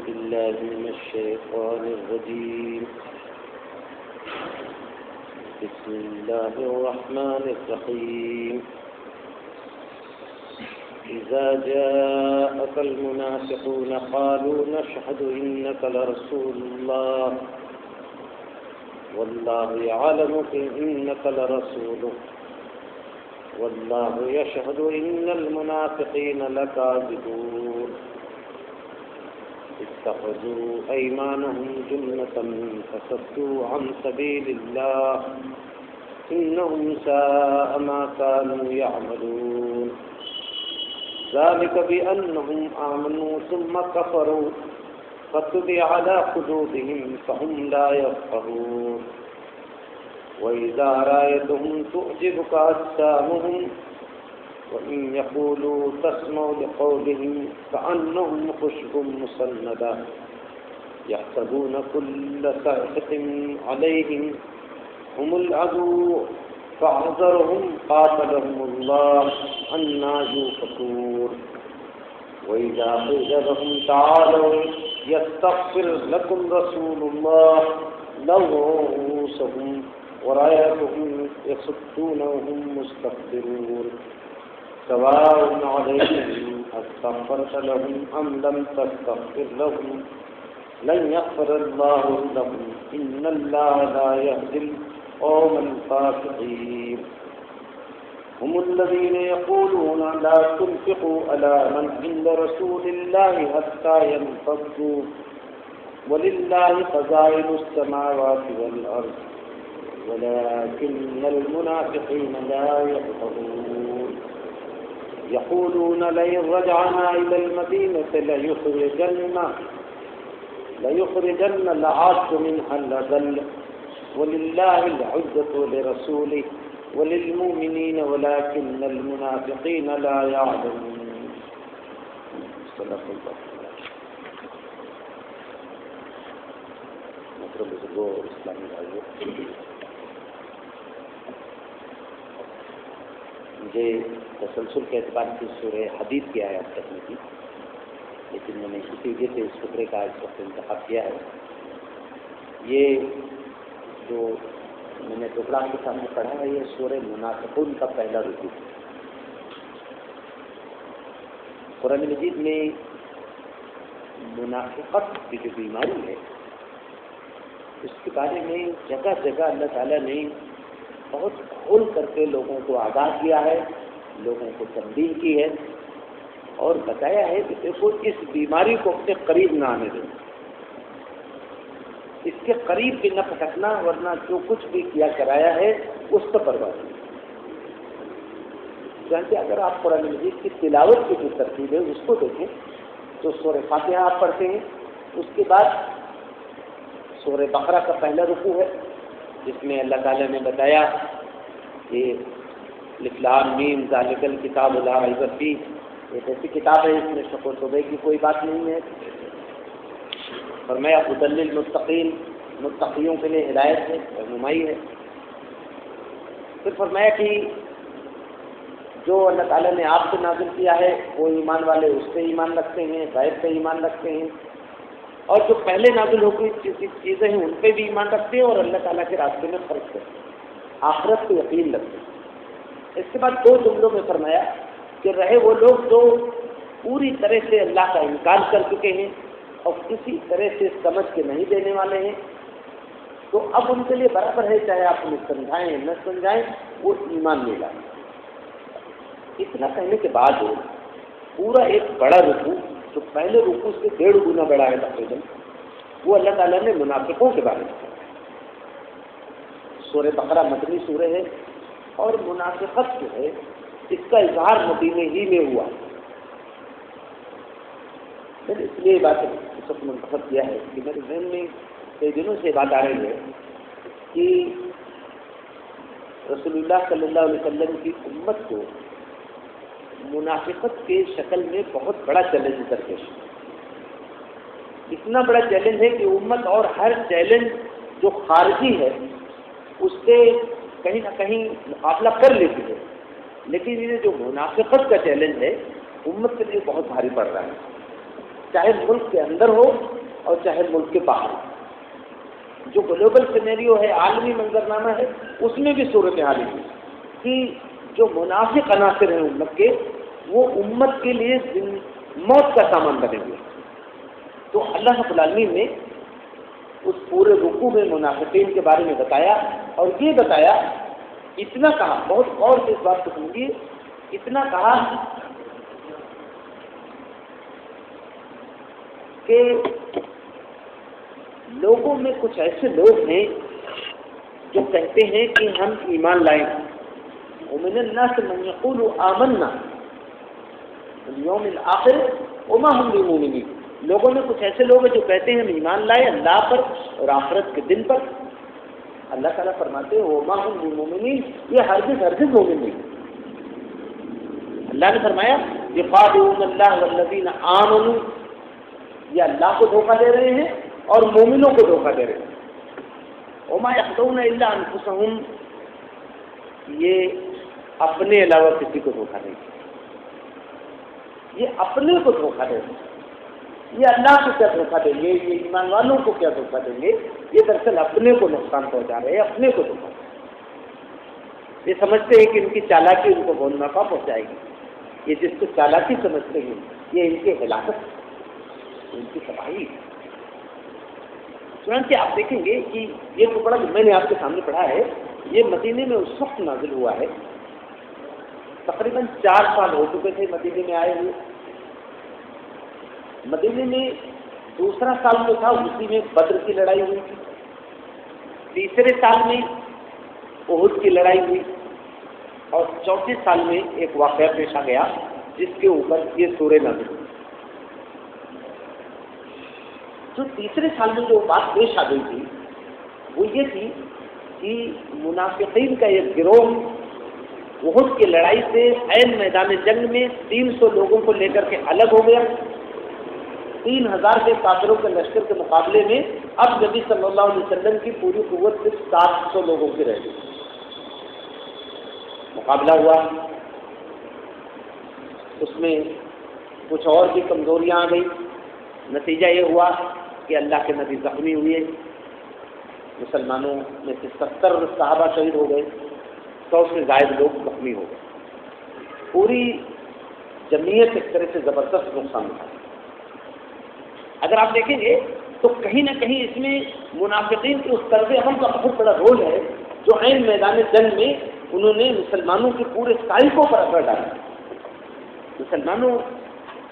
بالله من الشيطان الرجيم بسم الله الرحمن الرحيم إذا جاءك المنافقون قالوا نشهد إنك لرسول الله والله يعلم إنك لرسوله والله يشهد إن المنافقين لكاذبون اتخذوا أيمانهم جنة فصدوا عن سبيل الله إنهم ساء ما كانوا يعملون ذلك بأنهم آمنوا ثم كفروا فطبع على قلوبهم فهم لا يفقهون وإذا رأيتهم تعجبك أجسامهم وإن يقولوا تسمع لقولهم كأنهم خشب مسندة يحسبون كل صيحة عليهم هم العدو فاحذرهم قاتلهم الله أنى يؤفكون وإذا قيل لهم تعالوا يستغفر لكم رسول الله لووا رؤوسهم ورأيتهم يصدون وهم مستكبرون سواء عليهم أستغفرت لهم أم لم تستغفر لهم لن يغفر الله لهم إن الله لا يهدي القوم الفاسقين هم الذين يقولون لا تنفقوا على من عند رسول الله حتى ينفضوا ولله خزائن السماوات والأرض ولكن المنافقين لا يفقهون يقولون لئن رجعنا إلى المدينة ليخرجن الأعز منها الأذل ولله العزة ولرسوله وللمؤمنين ولكن المنافقين لا يعلمون صدق الله. محترم بزرگوں اور اسلامی بھائیوں، مجھے تسلسل کے اعتبار سے سورہ حدید کی آیات کرنی تھی، لیکن میں نے اسی وجہ سے اس خطبے کا اس وقت انتخاب کیا ہے۔ یہ جو میں نے ٹکڑا کے سامنے پڑھا ہے، یہ سورہ منافقون کا پہلا رکوع ہے۔ قرآن مجید میں منافقت کی جو بیماری ہے، اس کے بارے میں جگہ جگہ اللہ تعالیٰ نے بہت کھول کر کے لوگوں کو آگاہ کیا ہے، لوگوں کو تنبیہ کی ہے اور بتایا ہے کہ دیکھو اس بیماری کو اپنے قریب نہ آنے دو، اس کے قریب بھی نہ پھٹکنا، ورنہ جو کچھ بھی کیا کرایا ہے اس پر برباد ہے۔ جانتے اگر آپ قرآن مجید کی تلاوت کی جو ترتیب ہے اس کو دیکھیں تو سورہ فاتحہ آپ پڑھتے ہیں، اس کے بعد سورہ بقرہ کا پہلا رکوع ہے جس میں اللہ تعالیٰ نے بتایا کہ الف لام میم ذالک الکتاب لا ریب فیہ، ایک ایسی کتاب ہے اس میں شک و شبہ کی کوئی بات نہیں ہے۔ فرمایا ھدی للمتقین، متقیوں کے لیے ہدایت ہے، رہنمائی ہے۔ پھر فرمایا کہ جو اللہ تعالیٰ نے آپ سے نازل کیا ہے وہ ایمان والے اس پہ ایمان رکھتے ہیں، غیب پہ ایمان رکھتے ہیں، اور جو پہلے نازل ہو گئی چیزیں ہیں ان پہ بھی ایمان رکھتے ہیں اور اللہ تعالیٰ کے راستے میں خرچ کرتے ہیں، آخرت پہ یقین رکھتے ہیں۔ اس کے بعد دو جملوں میں فرمایا کہ رہے وہ لوگ جو پوری طرح سے اللہ کا انکار کر چکے ہیں اور کسی طرح سے سمجھ کے نہیں دینے والے ہیں، تو اب ان کے لیے برابر ہے چاہے آپ انہیں سمجھائیں نہ سمجھائیں، وہ ایمان لے لائیں۔ اتنا کہنے کے بعد پورا ایک بڑا رکوع جو پہلے رکوع سے 1.5 گنا بڑا ہے تقریباً، وہ اللہ تعالیٰ نے منافقوں کے بارے میں۔ سورہ بقرہ مدنی سورہ ہے اور منافقت جو ہے اس کا اظہار مدینے ہی میں ہوا۔ میں نے اس لیے بات اس وقت منتخب کیا ہے کہ میرے ذہن میں کئی دنوں سے بات آ رہی ہے کہ رسول اللہ صلی اللہ علیہ وسلم کی امت کو منافقت کے شکل میں بہت بڑا چیلنج درپیش ہے۔ اتنا بڑا چیلنج ہے کہ امت اور ہر چیلنج جو خارجی ہے اس سے کہیں نہ کہیں مقابلہ کر لیتی ہے، لیکن یہ جو منافقت کا چیلنج ہے امت کے لیے بہت بھاری پڑ رہا ہے۔ چاہے ملک کے اندر ہو اور چاہے ملک کے باہر ہو. جو گلوبل سینیریو ہے، عالمی منظرنامہ ہے، اس میں بھی صورتحال ہے کہ جو منافق عناصر ہیں امت کے، وہ امت کے لیے موت کا سامان بنے ہوئے. تو اللہ رب العالمین نے اس پورے رکوع میں منافقین کے بارے میں بتایا، اور یہ بتایا، اتنا کہا، بہت غور سے اس بات کو سمجھیے، اتنا کہا کہ لوگوں میں کچھ ایسے لوگ ہیں جو کہتے ہیں کہ ہم ایمان لائیں. ومن الناس من يقول آمنا باليوم الآخر وما هم بمؤمنين. لوگوں میں کچھ ایسے لوگ ہیں جو کہتے ہیں ہم ایمان لائے اللہ پر اور آخرت کے دن پر. اللہ تعالیٰ فرماتے ہیں وما هم بمؤمنين، یہ ہرگز مومن نہیں. اللہ نے فرمایا يخادعون الله والذين آمنوا، یہ اللہ کو دھوکہ دے رہے ہیں اور مومنوں کو دھوکہ دے رہے ہیں. وما يخدعون الا انفسهم، یہ اپنے علاوہ کسی کو دھوکہ نہیں، یہ اپنے کو دھوکہ دے رہے ہیں. یہ اللہ کو کیا دھوکہ دیں گے، یہ ایمان والوں کو کیا دھوکہ دیں گے؟ یہ دراصل اپنے کو نقصان پہنچا رہے ہیں، اپنے کو دھوکہ. یہ سمجھتے ہیں کہ ان کی چالاکی ان کو بہت نفع پہنچائے گی. یہ جس کو چالاکی سمجھتے ہیں یہ ان کی ہلاکت، ان کی تباہی. چنانچہ آپ دیکھیں گے کہ یہ ٹکڑا جو میں نے آپ کے سامنے پڑھا ہے، یہ مدینے میں اس وقت نازل ہوا ہے، تقریباً 4 سال ہو چکے تھے مدینے میں آئے ہوئے. مدینے میں دوسرا سال جو تھا اسی میں بدر کی لڑائی ہوئی تھی، تیسرے سال میں احد کی لڑائی ہوئی، اور چوتھے سال میں ایک واقعہ پیش آ گیا جس کے اوپر یہ سورہ نازل ہوئی. جو تیسرے سال میں جو بات پیش آ گئی تھی وہ یہ تھی کہ منافقین کا ایک گروہ احد کی لڑائی سے عین میدان جنگ میں 300 لوگوں کو لے کر کے الگ ہو گیا. 3000 کے کافروں کے لشکر کے مقابلے میں اب نبی صلی اللہ علیہ وسلم کی پوری قوت صرف 700 لوگوں کی رہ گئی. مقابلہ ہوا، اس میں کچھ اور بھی کمزوریاں آ گئی. نتیجہ یہ ہوا کہ اللہ کے نبی زخمی ہوئے، مسلمانوں میں سے 70 صحابہ شہید ہو گئے، 100 سے زائد لوگ زخمی ہو گئے. پوری جمعیت ایک طرح سے زبردست نقصان تھا. اگر آپ دیکھیں گے تو کہیں نہ کہیں اس میں منافقین کے اس طرز عمل کا بہت بڑا رول ہے جو عین میدان جنگ میں انہوں نے مسلمانوں کے پورے سائیکوں پر اثر ڈالا. مسلمانوں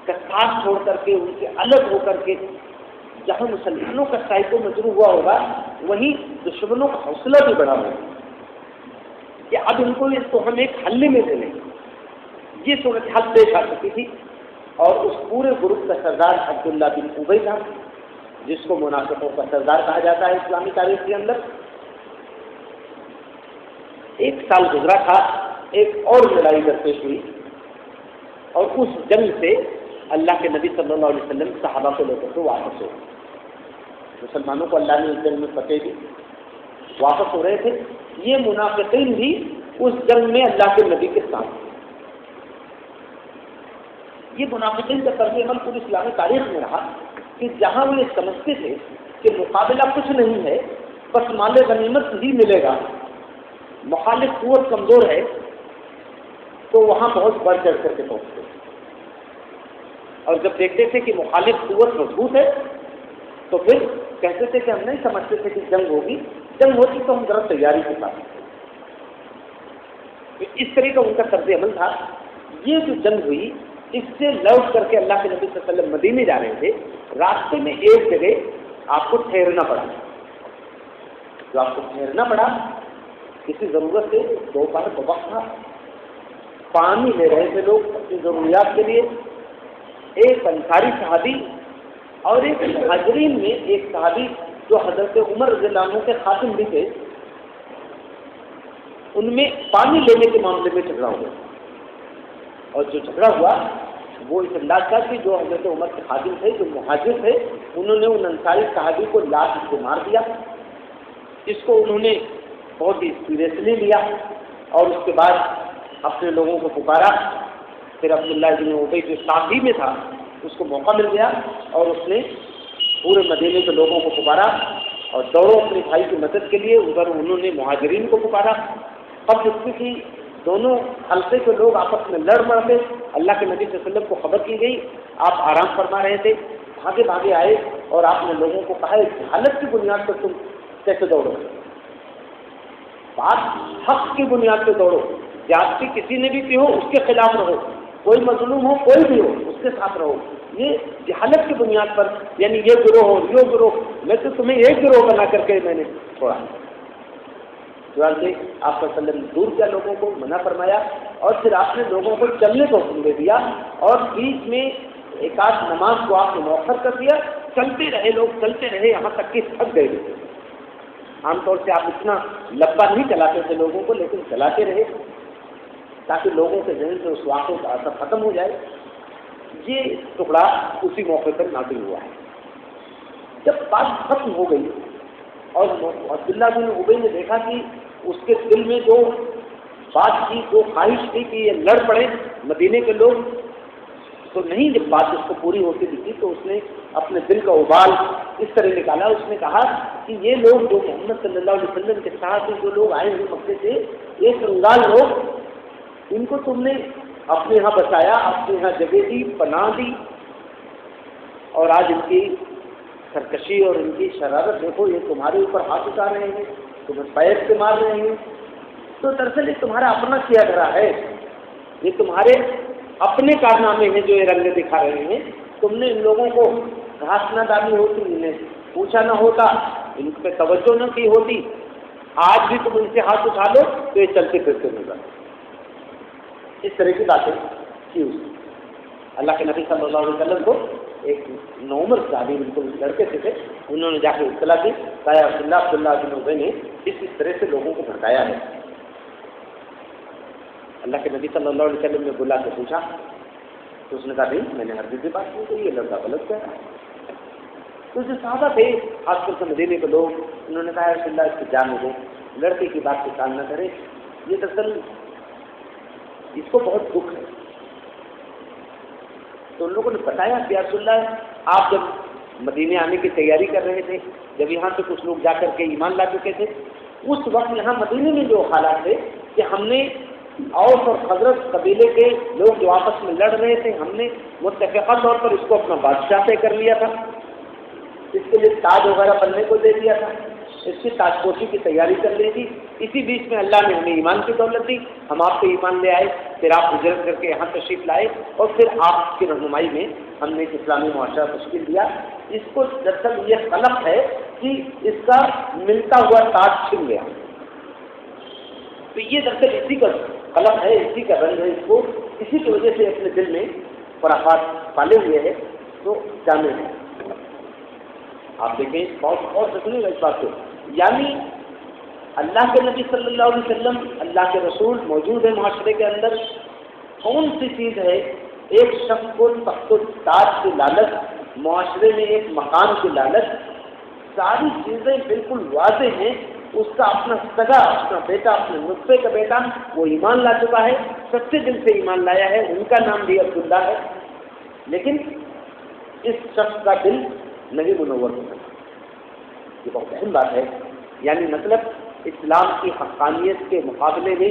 کا ساتھ چھوڑ کر کے، ان کے الگ ہو کر کے، جہاں مسلمانوں کا سائیکو مجروح ہوا ہوگا وہیں دشمنوں کا حوصلہ بھی بڑھا ہوگا کہ اب ان کو اس کو ہم ایک حل میں دے لیں. یہ صورتحال پیش آ سکتی تھی، اور اس پورے گروپ کا سردار عبداللہ بن ابی تھا، جس کو منافقوں کا سردار کہا جاتا ہے اسلامی تاریخ کے اندر. 1 سال گزرا تھا، ایک اور لڑائی درپیش ہوئی، اور اس جنگ سے اللہ کے نبی صلی اللہ علیہ وسلم صحابہ کو لے کر کے واپس ہو. مسلمانوں کو اللہ نے اس جنگ میں فتح دی، واپس ہو رہے تھے. یہ منافقین بھی اس جنگ میں اللہ کے نبی کے ساتھ. یہ منافقین کا طرز عمل پوری اسلامی تاریخ میں رہا کہ جہاں وہ یہ سمجھتے تھے کہ مقابلہ کچھ نہیں ہے، بس مال غنیمت ہی ملے گا، مخالف قوت کمزور ہے، تو وہاں بہت بڑھ چڑھ کر کے پہنچتے. اور جب دیکھتے تھے کہ مخالف قوت مضبوط ہے تو پھر کہتے تھے کہ ہم نہیں سمجھتے تھے کہ جنگ ہوگی، جنگ ہوتی تو ہم ذرا تیاری کے ساتھ. اس طرح کا ان کا طرز عمل تھا. یہ جو جنگ ہوئی، اس سے لوٹ کر کے اللہ کے نبی صلی اللہ علیہ وسلم مدینے جا رہے تھے. راستے میں ایک جگہ آپ کو ٹھہرنا پڑا. جو آپ کو ٹھہرنا پڑا کسی ضرورت سے، دوپہر کا وقت تھا، پانی لے رہے تھے لوگ اپنی ضروریات کے لیے. ایک انصاری صحابی اور ایک مہاجرین میں ایک صحابی جو حضرت عمر رضی اللہ عنہ کے خادم بھی تھے، ان میں پانی لینے کے معاملے میں جھگڑا ہوا. اور جو جھگڑا ہوا وہ اس انداز کا کہ جو حضرت عمر کے خادم تھے، جو مہاجر تھے، انہوں نے ان انصاری صحابی کو لاٹھ سے مار دیا. اس کو انہوں نے بہت ہی سیریسلی لیا اور اس کے بعد اپنے لوگوں کو پکارا. پھر عبداللہ بن ابی جو ساتھی میں تھا اس کو موقع مل گیا اور اس نے پورے مدینے کے لوگوں کو پکارا اور دوڑو اپنے بھائی کی مدد کے لیے. ادھر انہوں نے مہاجرین کو پکارا. اب جس کی دونوں حلقے کے لوگ آپس میں لڑ مر گئے. اللہ کے نبی صلی اللہ علیہ وسلم کو خبر کی گئی, آپ آرام فرما رہے تھے, بھاگے بھاگے آئے اور آپ نے لوگوں کو کہا جہالت کی بنیاد پر تم کیسے دوڑو, بات حق کی بنیاد پہ دوڑو. زیادتی کسی نے بھی کی ہو اس کے خلاف رہو, کوئی مظلوم ہو کوئی بھی ہو اس کے ساتھ رہو. یہ جہالت کی بنیاد پر, یعنی یہ گروہ ہو یہ گروہ, میں تو تمہیں ایک گروہ بنا کر کے میں نے چھوڑا. چنانچہ آپ صلی اللہ علیہ وسلم دور کیا, لوگوں کو منع فرمایا اور پھر آپ نے لوگوں کو چلنے کو حکم دے دیا اور بیچ میں ایک آدھ نماز کو آپ نے مؤخر کر دیا. چلتے رہے لوگ, چلتے رہے یہاں تک کہ تھک گئے. عام طور سے آپ اتنا لمبا نہیں چلاتے تھے لوگوں کو, لیکن چلاتے رہے تاکہ لوگوں کے ذہن سے اس واقعے کا اثر ختم ہو جائے. یہ ٹکڑا اسی موقع پر نازل ہوا ہے. جب بات ختم ہو گئی اور عبداللہ بن ابی نے دیکھا کہ اس کے دل میں جو بات کی, جو خواہش تھی کہ یہ لڑ پڑے مدینے کے لوگ, تو نہیں جب بات اس کو پوری ہوتی دکھی تو اس نے اپنے دل کا ابال اس طرح نکالا. اس نے کہا کہ یہ لوگ جو محمد صلی اللہ علیہ وسلم کے ساتھ جو لوگ آئے ہوئے مکے سے, یہ کنگال لوگ, ان کو تم نے اپنے یہاں بچایا, اپنے یہاں جگہ دی, پناہ دی, اور آج ان کی سرکشی اور ان کی شرارت دیکھو, یہ تمہارے اوپر ہاتھ اٹھا رہے ہیں, تمہیں پیر سے مار رہے ہیں. تو دراصل یہ تمہارا اپنا کیا کرا ہے, یہ تمہارے اپنے کارنامے ہیں جو یہ رنگ دکھا رہے ہیں. تم نے ان لوگوں کو گھاس نہ ڈالی ہوتی, انہیں پوچھا نہ ہوتا, ان پہ توجہ نہ کی ہوتی, آج بھی تم ان سے ہاتھ اٹھا لو تو یہ چلتے پھرتے نظر. اس طرح کی باتیں کی اس نے. اللہ کے نبی صلی اللہ علیہ وسلم کو ایک نوعمر صحابی بالکل لڑکے سے تھے, انہوں نے جا کے اطلاع دی, کہا عبداللہ بن ابی نے اس طرح سے لوگوں کو بھڑکایا ہے. اللہ کے نبی صلی اللہ علیہ وسلم نے بلا کے پوچھا تو اس نے کہا نہیں, میں نے ہر بھی بات نہیں کی, یہ لڑکا غلط کہہ رہا ہے. تو جو صحابہ تھے خاص طور سے مدینے کے لوگ, انہوں نے کہا رسول اللہ اس کی جان دے, لڑکے کی بات پہ کام نہ کرے, یہ دراصل اس کو بہت دکھ ہے. تو ان لوگوں نے بتایا کہ رسول اللہ آپ جب مدینے آنے کی تیاری کر رہے تھے, جب یہاں سے کچھ لوگ جا کر کے ایمان لا چکے تھے, اس وقت یہاں مدینے میں جو حالات تھے کہ ہم نے اوس اور خزرج قبیلے کے لوگ جو آپس میں لڑ رہے تھے, ہم نے متفقہ طور پر اس کو اپنا بادشاہ طے کر لیا تھا, اس کے لیے تاج وغیرہ بننے کو دے دیا تھا, اس کی تاج پوشی کی تیاری کر لی تھی. اسی بیچ میں اللہ نے ہمیں ایمان کی دولت دی, ہم آپ کو ایمان لے آئے, پھر آپ ہجرت کر کے یہاں تشریف لائے اور پھر آپ کی رہنمائی میں ہم نے ایک اسلامی معاشرہ تشکیل دیا. اس کو دراصل یہ قلق ہے کہ اس کا ملتا ہوا تاج چھن گیا. تو یہ دراصل اسی کا قلق ہے, اسی کا رنگ ہے, اس کو اسی کی وجہ سے اپنے دل میں خرافات پالے ہوئے ہے. تو جانے ہیں آپ دیکھیں, بہت اور سنیے گا اس بات کو, یعنی اللہ کے نبی صلی اللہ علیہ وسلم, اللہ کے رسول موجود ہے معاشرے کے اندر. کون سی چیز ہے ایک شخص کو تخت و تاج کی لالچ, معاشرے میں ایک مقام کی لالچ, ساری چیزیں بالکل واضح ہیں. اس کا اپنا سگا, اپنا بیٹا, اپنے نطفے کا بیٹا وہ ایمان لا چکا ہے, سچے دل سے ایمان لایا ہے, ان کا نام بھی عبداللہ ہے, لیکن اس شخص کا دل نہیں منور ہوتا. یہ بہت اہم بات ہے. یعنی مطلب اسلام کی حقانیت کے مقابلے میں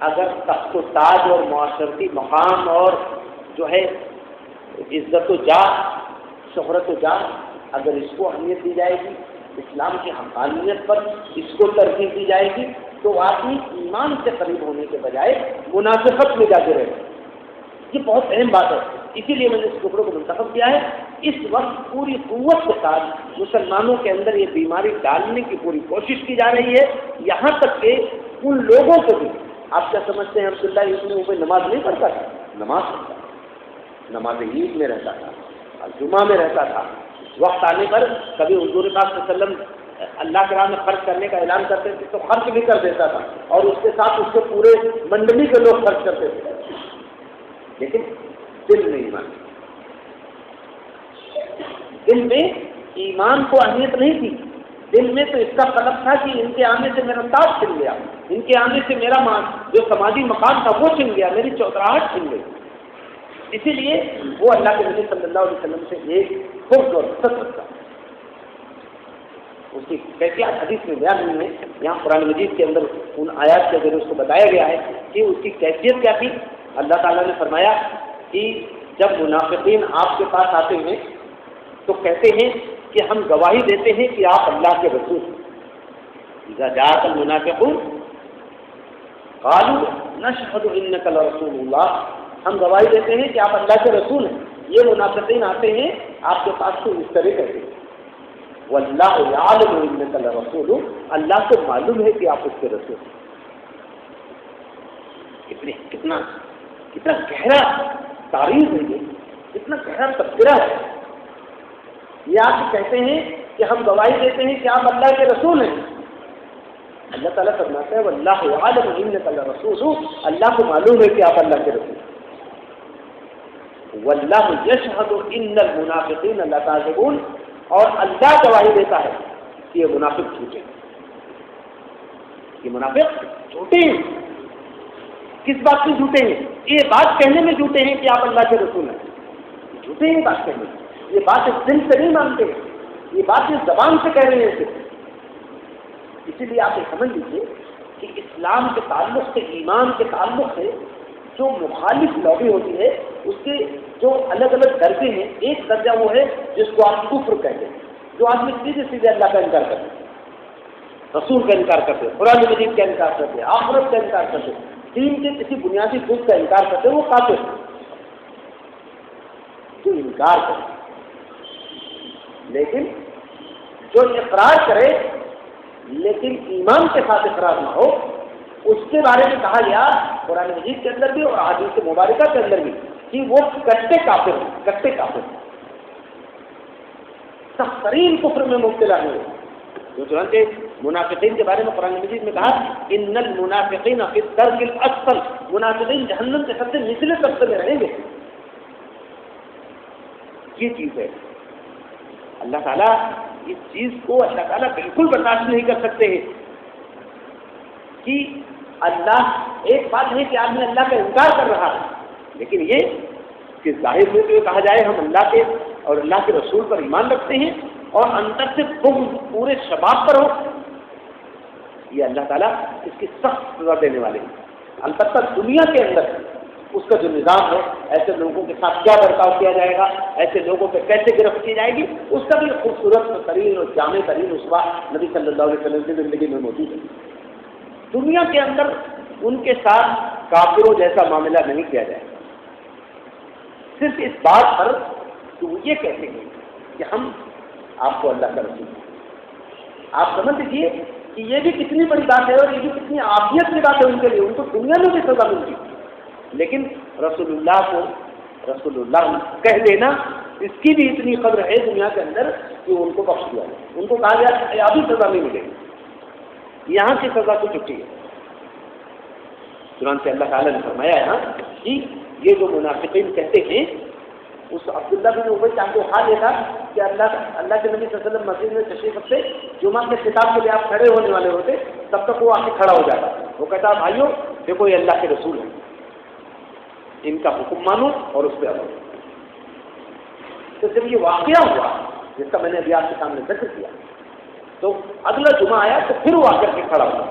اگر تخت و تاج اور معاشرتی مقام اور جو ہے عزت و جاہ, شہرت و جاہ, اگر اس کو اہمیت دی جائے گی, اسلام کی حقانیت پر اس کو ترجیح دی جائے گی, تو آدمی ایمان سے قریب ہونے کے بجائے منافقت میں جاتے رہے. یہ بہت اہم بات ہے. اسی لیے میں نے اس ٹکڑوں کو منتخب کیا ہے. اس وقت پوری قوت کے ساتھ مسلمانوں کے اندر یہ بیماری ڈالنے کی پوری کوشش کی جا رہی ہے, یہاں تک کہ ان لوگوں کو بھی, آپ کیا سمجھتے ہیں عبداللہ ابن ابی نماز نہیں پڑھتا تھا؟ نماز پڑھتا تھا, نماز عید میں رہتا تھا, جمعہ میں رہتا تھا. وقت آنے پر کبھی حضور پاک صلی اللہ علیہ وسلم اللہ کے راہ میں خرچ کرنے کا اعلان کرتے تھے تو خرچ بھی کر دیتا تھا, اور اس کے ساتھ اس کے پورے منڈلی کے لوگ خرچ کرتے تھے, لیکن دل میں ایمان, دل میں ایمان کو اہمیت نہیں تھی. دل میں تو اس کا قلب تھا کہ ان کے آنے سے میرا تاج چھن گیا, ان کے آنے سے میرا جو سماجی مقام تھا وہ چھن گیا, میری چوتراہٹ چھن گئی. اسی لیے وہ اللہ کے نبی صلی اللہ علیہ وسلم سے ایک حفظ اور حسد رکھتا ہے. اس کی کیفیات حدیث میں بیان نہیں ہے. یہاں قرآن مجید کے اندر ان آیات کے ذریعے اس کو بتایا گیا ہے کہ اس کی کیفیت کیا تھی. اللہ تعالیٰ نے فرمایا کہ جب منافقین آپ کے پاس آتے ہیں تو کہتے ہیں کہ ہم گواہی دیتے ہیں کہ آپ اللہ کے رسول ہیں. اذا جاءك المنافقون قالوا نشهد انك لرسول الله، ہم گواہی دیتے ہیں کہ آپ اللہ کے رسول ہیں. یہ منافقین آتے ہیں آپ کے پاس تو اس طرح کہتے ہیں واللہ یعلم انک لرسول، اللہ کو معلوم ہے کہ آپ اس کے رسول ہیں. کتنا گہرا تعریف ہے یہ، کتنا گہرا تذکرہ ہے. یہ آپ کہتے ہیں کہ ہم گواہی دیتے ہیں کہ آپ اللہ کے رسول ہیں. اللہ تعالیٰ فرماتا ہے واللہ یعلم انک لرسول، اللہ کو معلوم ہے کہ آپ اللہ کے رسول ہیں. واللہ یشہد ان المنافقین لکاذبون، اور اللہ گواہی دیتا ہے کہ یہ منافق جھوٹے ہیں. یہ منافق جھوٹے ہیں. کس بات سے جھوٹے ہیں؟ یہ بات کہنے میں جھوٹے ہیں کہ آپ اللہ کے رسول ہیں. جھوٹے ہیں بات کہنے میں. یہ بات اس دل سے نہیں مانتے ہیں، یہ بات اس زبان سے کہہ رہے ہیں صرف. اسی لیے آپ یہ سمجھ لیجیے کہ اسلام کے تعلق سے، ایمان کے تعلق سے جو مخالف لابی ہوتی ہے اس کے جو الگ الگ درجے ہیں. ایک درجہ وہ ہے جس کو آپ کفر کہتے ہیں، جو آدمی سیدھے سیدھے اللہ کا انکار کرتے ہیں، رسول کا انکار کرتے ہیں، قرآن مجید کا انکار کرتے ہیں، آخرت کا انکار کرتے ہیں، دین کے کسی بنیادی چیز کا انکار کرتے ہیں، وہ کافر ہیں. جو انکار کرے لیکن جو اقرار کرے لیکن ایمان کے ساتھ اقرار نہ ہو، اس کے بارے میں کہا گیا قرآن مجید کے اندر بھی اور احادیث مبارکہ کے اندر بھی کہ وہ کٹے کافر ہیں. کٹے کافر سخت ترین کفر میں مبتلا ہوئے. جو چنانچہ منافقین کے بارے میں قرآن مجید میں کہا ان المنافقین فی الدرک الاسفل، منافقین جہنم کے سب سے نچلے طبقے میں رہیں گے. یہ چیز ہے. اللہ تعالیٰ اس چیز کو اللہ تعالیٰ بالکل برداشت نہیں کر سکتے ہیں کہ اللہ، ایک بات ہے کہ آدمی اللہ کا انکار کر رہا ہے، لیکن یہ کہ ظاہر میں تو یہ کہا جائے ہم اللہ کے اور اللہ کے رسول پر ایمان رکھتے ہیں اور اندر سے بغض پورے شباب پر ہو، یہ اللہ تعالیٰ اس کی سخت سزا دینے والے ہیں. البتہ دنیا کے اندر اس کا جو نظام ہے، ایسے لوگوں کے ساتھ کیا برتاؤ کیا جائے گا، ایسے لوگوں پہ کیسے گرفت کی جائے گی، اس کا بھی خوبصورت ترین اور جامع ترین اسوا نبی صلی اللہ علیہ وسلم کی زندگی میں موجود ہے. دنیا کے اندر ان کے ساتھ کافروں جیسا معاملہ نہیں کیا جائے گا، صرف اس بات پر کہ وہ یہ کہتے ہیں کہ ہم آپ کو اللہ کا رسول ہیں. آپ سمجھ لیجیے کہ یہ بھی کتنی بڑی بات ہے اور یہ بھی کتنی عافیت کی بات ہے ان کے لیے. ان کو دنیا میں بھی سزا ملتی، لیکن رسول اللہ کو رسول اللہ کہہ دینا اس کی بھی اتنی قدر ہے دنیا کے اندر کہ ان کو بخش دیا. ان کو کہا گیا ابھی سزا نہیں ملے گی، یہاں کی سزا تو چھٹی ہے. چنانچہ اللہ تعالیٰ نے فرمایا یہاں کہ یہ جو منافقین کہتے ہیں، اس عبداللہ بن ابی کا کو حال یہ تھا کہ اللہ کے نبی صلی اللہ علیہ وسلم مسجد میں تشریف رکھتے، جمعہ کے خطاب کے لیے آپ کھڑے ہونے والے ہوتے، تب تک وہ آ کے کھڑا ہو جاتا. وہ کہتا بھائیو دیکھو یہ اللہ کے رسول ہیں، ان کا حکم مانو اور اس پہ عمل. تو جب یہ واقعہ ہوا جس کا میں نے ابھی آپ کے سامنے ذکر کیا، تو اگلا جمعہ آیا تو پھر وہ آ کر کے کھڑا ہوا.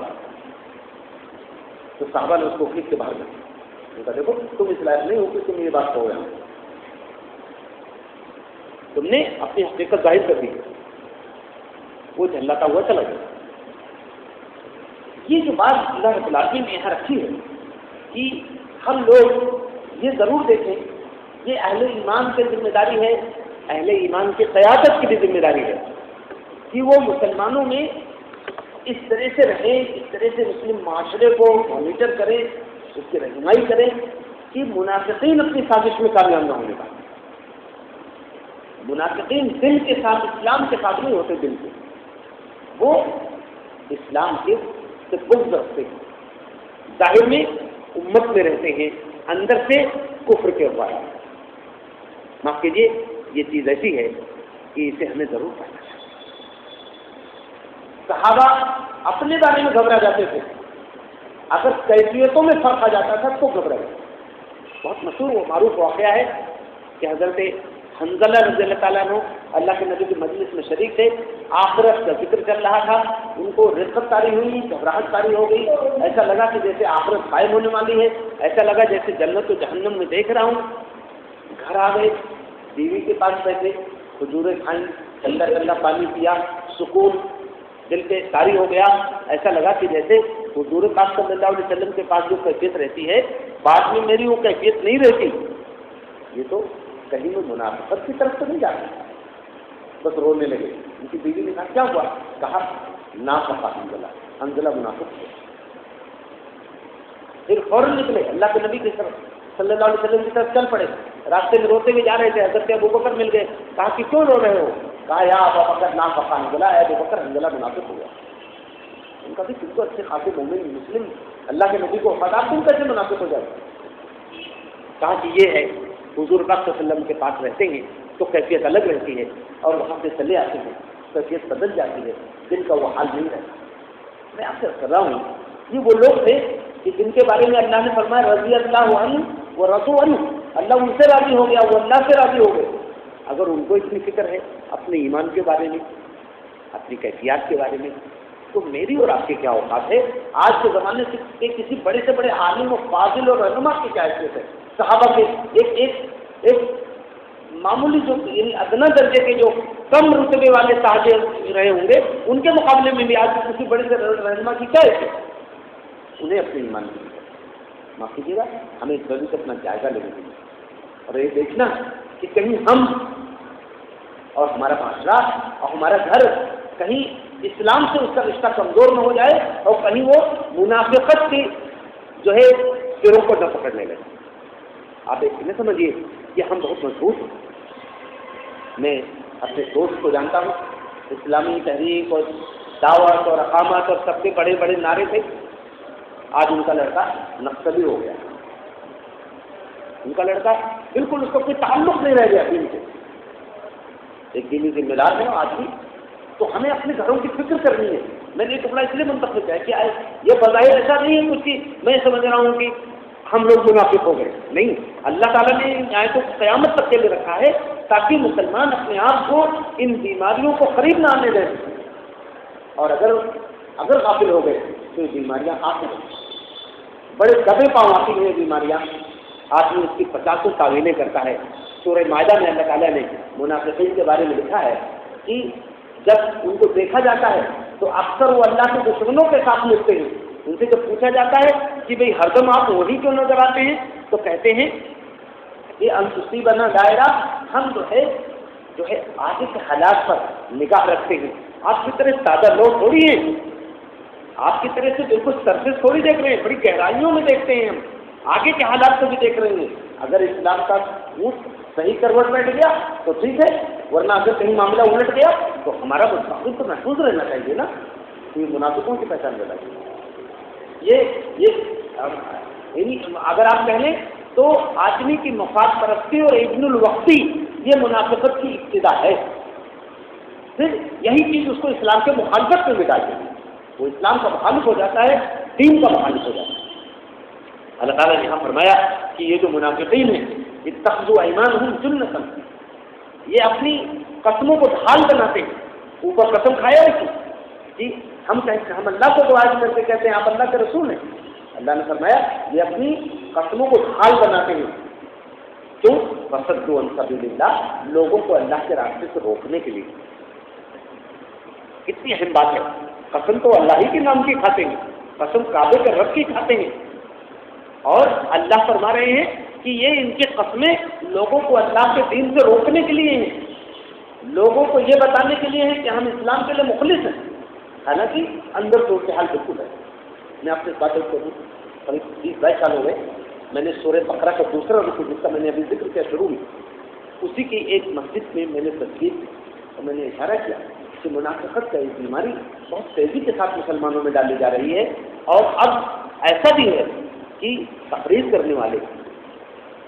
تو صحابہ نے اس کو کھینچ کے باہر کیا. دیکھو تم اس لائق نہیں ہو کہ تم یہ بات کہو گے، تم نے اپنی حقیقت ظاہر کر دی. وہ جھلاتا ہوا چلا گیا. یہ جو بات اللہ رب العالمین نے یہاں رکھی ہے کہ ہم لوگ یہ ضرور دیکھیں، یہ اہل ایمان کی ذمہ داری ہے، اہل ایمان کی قیادت کی بھی ذمہ داری ہے کہ وہ مسلمانوں میں اس طرح سے رہیں، اس طرح سے مسلم معاشرے کو مانیٹر کریں، اس کی رہنمائی کریں کہ منافقین اپنی سازش میں کامیاب نہ ہونے پائیں. منافقین دل کے ساتھ، اسلام کے ساتھ نہیں ہوتے، دل سے وہ اسلام کے سے بغض رکھتے ہیں، ظاہر میں امت میں رہتے ہیں، اندر سے کفر کے اوپر. معاف کیجیے، یہ چیز ایسی ہے کہ اسے ہمیں ضرور پڑھنا چاہیے. صحابہ اپنے بارے میں گھبرا جاتے تھے، اگر کیفیتوں میں فرق آ جاتا تھا تو گھبرا جاتے. بہت مشہور و معروف واقعہ ہے کہ حضرت حنظلہ رضی اللہ تعالیٰ عنہ اللہ کے نبی کی مجلس میں شریک تھے، آخرت کا ذکر چل رہا تھا، ان کو رقت طاری ہوئی، گھبراہٹ طاری ہو گئی، ایسا لگا کہ جیسے آخرت قائم ہونے والی ہے، ایسا لگا جیسے جنت و جہنم میں دیکھ رہا ہوں۔ گھر آ گئے، بیوی کے پاس بیٹھے، کھجوریں کھائیں، ٹھنڈا ٹھنڈا پانی پیا، سکون دل پہ طاری ہو گیا، ایسا لگا کہ جیسے حضور پاک صلی اللہ علیہ وسلم کے پاس جو کیفیت رہتی ہے بعد میں میری وہ کیفیت نہیں رہتی۔ یہ تو کہیں میں منافقت کی طرف تو نہیں جاتی۔ بس رونے لگے۔ ان کی بیوی نے کہا کیا ہوا؟ کہا نافقہ حنظلہ منافق ہے۔ پھر فوراً نکلے، اللہ کے نبی کی طرف صلی اللہ علیہ وسلم کی طرف چل پڑے، راستے میں روتے ہوئے جا رہے تھے، حضرت ابوبکر مل گئے، کہا کہ کیوں رو رہے ہو؟ کہا یا ابوبکر نافقہ حنظلہ، اے ابوبکر حنظلہ منافق ہو گیا۔ ان کا بھی تم تو اچھے خاصے مومن مسلم اللہ کے نبی کو وفادار، تم کیسے منافق ہو جائے؟ کہا کہ یہ ہے حضور پاک صلی اللہ علیہ وسلم کے پاس رہتے ہیں تو کیفیت الگ رہتی ہے، اور وہاں سے چلے آتے ہیں کیفیت بدل جاتی ہے، دل کا وہ حال نہیں رہتا۔ میں آپ سے کر رہا ہوں یہ وہ لوگ تھے کہ جن کے بارے میں اللہ نے فرمایا رضی اللہ عنہ و رضوا عنہ، اللہ ان سے راضی ہو گیا، وہ اللہ سے راضی ہو گئے۔ اگر ان کو اتنی فکر ہے اپنے ایمان کے بارے میں، اپنی کیفیات کے بارے میں، تو میری اور آپ کے کیا اوقات ہے؟ آج کے زمانے سے کسی بڑے سے بڑے عالم و فاضل اور رہنما کی کیا حیثیت ہے؟ صحابہ کے ایک معمولی جو یعنی ادنا درجے کے جو کم رتبے والے صحابہ رہے ہوں گے، ان کے مقابلے میں بھی آج کسی بڑے سے رہنما کی کیا حیثیت ہے؟ انہیں اپنے ایمان کی معاف کیجیے گا، ہمیں ضرور سے اپنا جائزہ لینے کے لیے اور یہ دیکھنا کہ کہیں ہم اور ہمارا معاشرہ اور ہمارا گھر کہیں اسلام سے اس کا رشتہ کمزور نہ ہو جائے اور کہیں وہ منافقت کی جو ہے سروں کو نہ پکڑنے لگے۔ آپ ایک نہ سمجھیے کہ ہم بہت مضبوط ہیں۔ میں اپنے دوست کو جانتا ہوں، اسلامی تحریک اور دعوت اور اقامت اور سب کے بڑے بڑے نعرے تھے، آج ان کا لڑکا نقصلی ہو گیا، ان کا لڑکا بالکل اس کو کوئی تعلق نہیں رہ گیا دین سے، ایک دینی ذمہ دار ہے آج بھی۔ تو ہمیں اپنے گھروں کی فکر کرنی ہے۔ میں نے یہ ٹکڑا اس لیے منتخب کیا کہ یہ بظاہر ایسا نہیں ہے کچھ کہ میں سمجھ رہا ہوں کہ ہم لوگ منافق ہو گئے، نہیں، اللہ تعالیٰ نے آیتوں کو قیامت تک کے لیے رکھا ہے تاکہ مسلمان اپنے آپ کو ان بیماریوں کو قریب نہ آنے دیں، اور اگر غافل ہو گئے تو یہ بیماریاں آتی ہیں، بڑے دبے پاؤں آتی ہیں بیماریاں، آدمی اس کی 50 تعویلیں کرتا ہے۔ سورہ مائدہ میں اللہ تعالیٰ نے منافقین کے بارے میں لکھا ہے کہ جب ان کو دیکھا جاتا ہے تو اکثر وہ اللہ کے دشمنوں کے ساتھ ملتے ہیں، ان سے جب پوچھا جاتا ہے کہ بھئی ہر دم آپ وہی کیوں نظر آتے ہیں تو کہتے ہیں یہ انسوسی بنا دائرہ، ہم جو ہے آگے کے حالات پر نگاہ رکھتے ہیں، آپ کی طرح سادہ لوگ تھوڑی ہیں، آپ کی طرح سے بالکل سرفیس تھوڑی دیکھ رہے ہیں، بڑی گہرائیوں میں دیکھتے ہیں، ہم آگے کے حالات کو بھی دیکھ رہے ہیں۔ اگر اسلام کا صحیح کروٹ بیٹھ گیا تو ٹھیک ہے، ورنہ اگر کہیں معاملہ الٹ گیا تو ہمارا مستقبل تو محفوظ رہنا چاہیے نا، یہ منافقوں کی پہچان کرنا چاہیے۔ یہ اگر آپ کہہ لیں تو آدمی کی مفاد پرستی اور ابن الوقتی یہ منافقت کی ابتدا ہے، پھر یہی چیز اس کو اسلام کے مخالفت میں بھی ڈالتی ہے، وہ اسلام کا مخالف ہو جاتا ہے، دین کا مخالف ہو جاتا ہے۔ اللہ تعالیٰ نے یہاں فرمایا کہ یہ جو منافقین ہیں اتخذوا ایمانہم جنۃ، یہ اپنی قسموں کو ڈھال بناتے ہیں، اوپر قسم کھایا ہے کہ ہم اللہ کو دعا کر کے کہتے ہیں آپ اللہ کے رسول ہیں، اللہ نے فرمایا یہ اپنی قسموں کو ڈھال بناتے ہیں، کیوں؟ فصدوا عن سبیل اللہ، لوگوں کو اللہ کے راستے سے روکنے کے لیے۔ کتنی اہم بات ہے، قسم تو اللہ ہی کے نام کی کھاتے ہیں، قسم کعبے کے رب کی کھاتے ہیں، اور اللہ فرما رہے ہیں کہ یہ ان کی قسمیں لوگوں کو اللہ کے دین سے روکنے کے لیے ہیں، لوگوں کو یہ بتانے کے لیے ہیں کہ ہم اسلام کے لیے مخلص ہیں، حالانکہ اندر صورتحال بالکل ہے۔ میں آپ سے بات کروں، قریب 20-22 سال ہو گئے، میں نے سورہ بقرہ کا دوسرا رکوع جس کا میں نے ابھی ذکر کیا شروع میں، اسی کی ایک مسجد میں میں نے تصویر کی اور میں نے اشارہ کیا کہ منافقت کا ایک بیماری بہت تیزی کے ساتھ مسلمانوں میں ڈالی جا رہی ہے، اور اب ایسا بھی ہے کہ تقریر کرنے والے،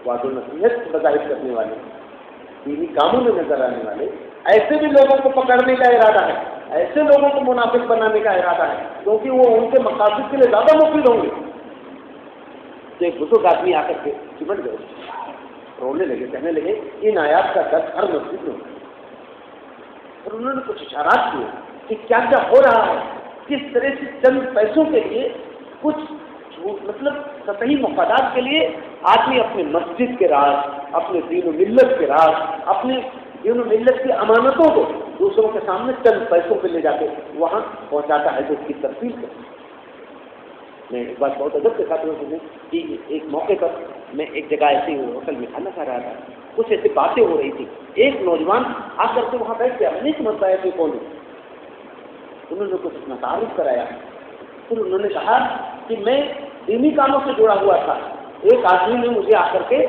وعد و نصیحت بظاہر کرنے والے، دینی کاموں میں نظر آنے والے، ایسے بھی لوگوں کو پکڑنے کا ارادہ ہے، ایسے لوگوں کو منافق بنانے کا ارادہ ہے، کیونکہ وہ ان کے مقاصد کے لیے زیادہ مفید ہوں گے۔ تو ایک بزرگ آدمی آ کر کے چمٹ گئے، رونے لگے، کہنے لگے ان آیات کا درد ہر مسجد میں ہوتا ہے۔ اور انہوں نے کچھ اشارات کیے کہ کیا کیا ہو رہا ہے، کس طرح سے چند پیسوں کے لیے کچھ مطلب سطحی مفادات کے لیے آدمی اپنے مسجد کے راز، اپنے دین و ملت کے راز، اپنے دین و ملت کی امانتوں کو دوسروں کے سامنے چند پیسوں پہ لے جا کے وہاں پہنچاتا ہے، تو اس کی تفصیل کرتا ہے۔ میں ایک بات بہت ادب کے ساتھ سنی کہ ایک موقع پر میں ایک جگہ ایسی ہوٹل میں کھانا کھا رہا تھا، کچھ ایسی باتیں ہو رہی تھی، ایک نوجوان آ کر کے وہاں بیٹھ گیا، میں نہیں سمجھ پایا کہ کون ہے۔ انہوں نے کچھ اپنا تعارف کرایا، پھر انہوں نے کہا کہ میں دینی کاموں سے جڑا ہوا تھا، ایک آدمی نے مجھے آ کر کے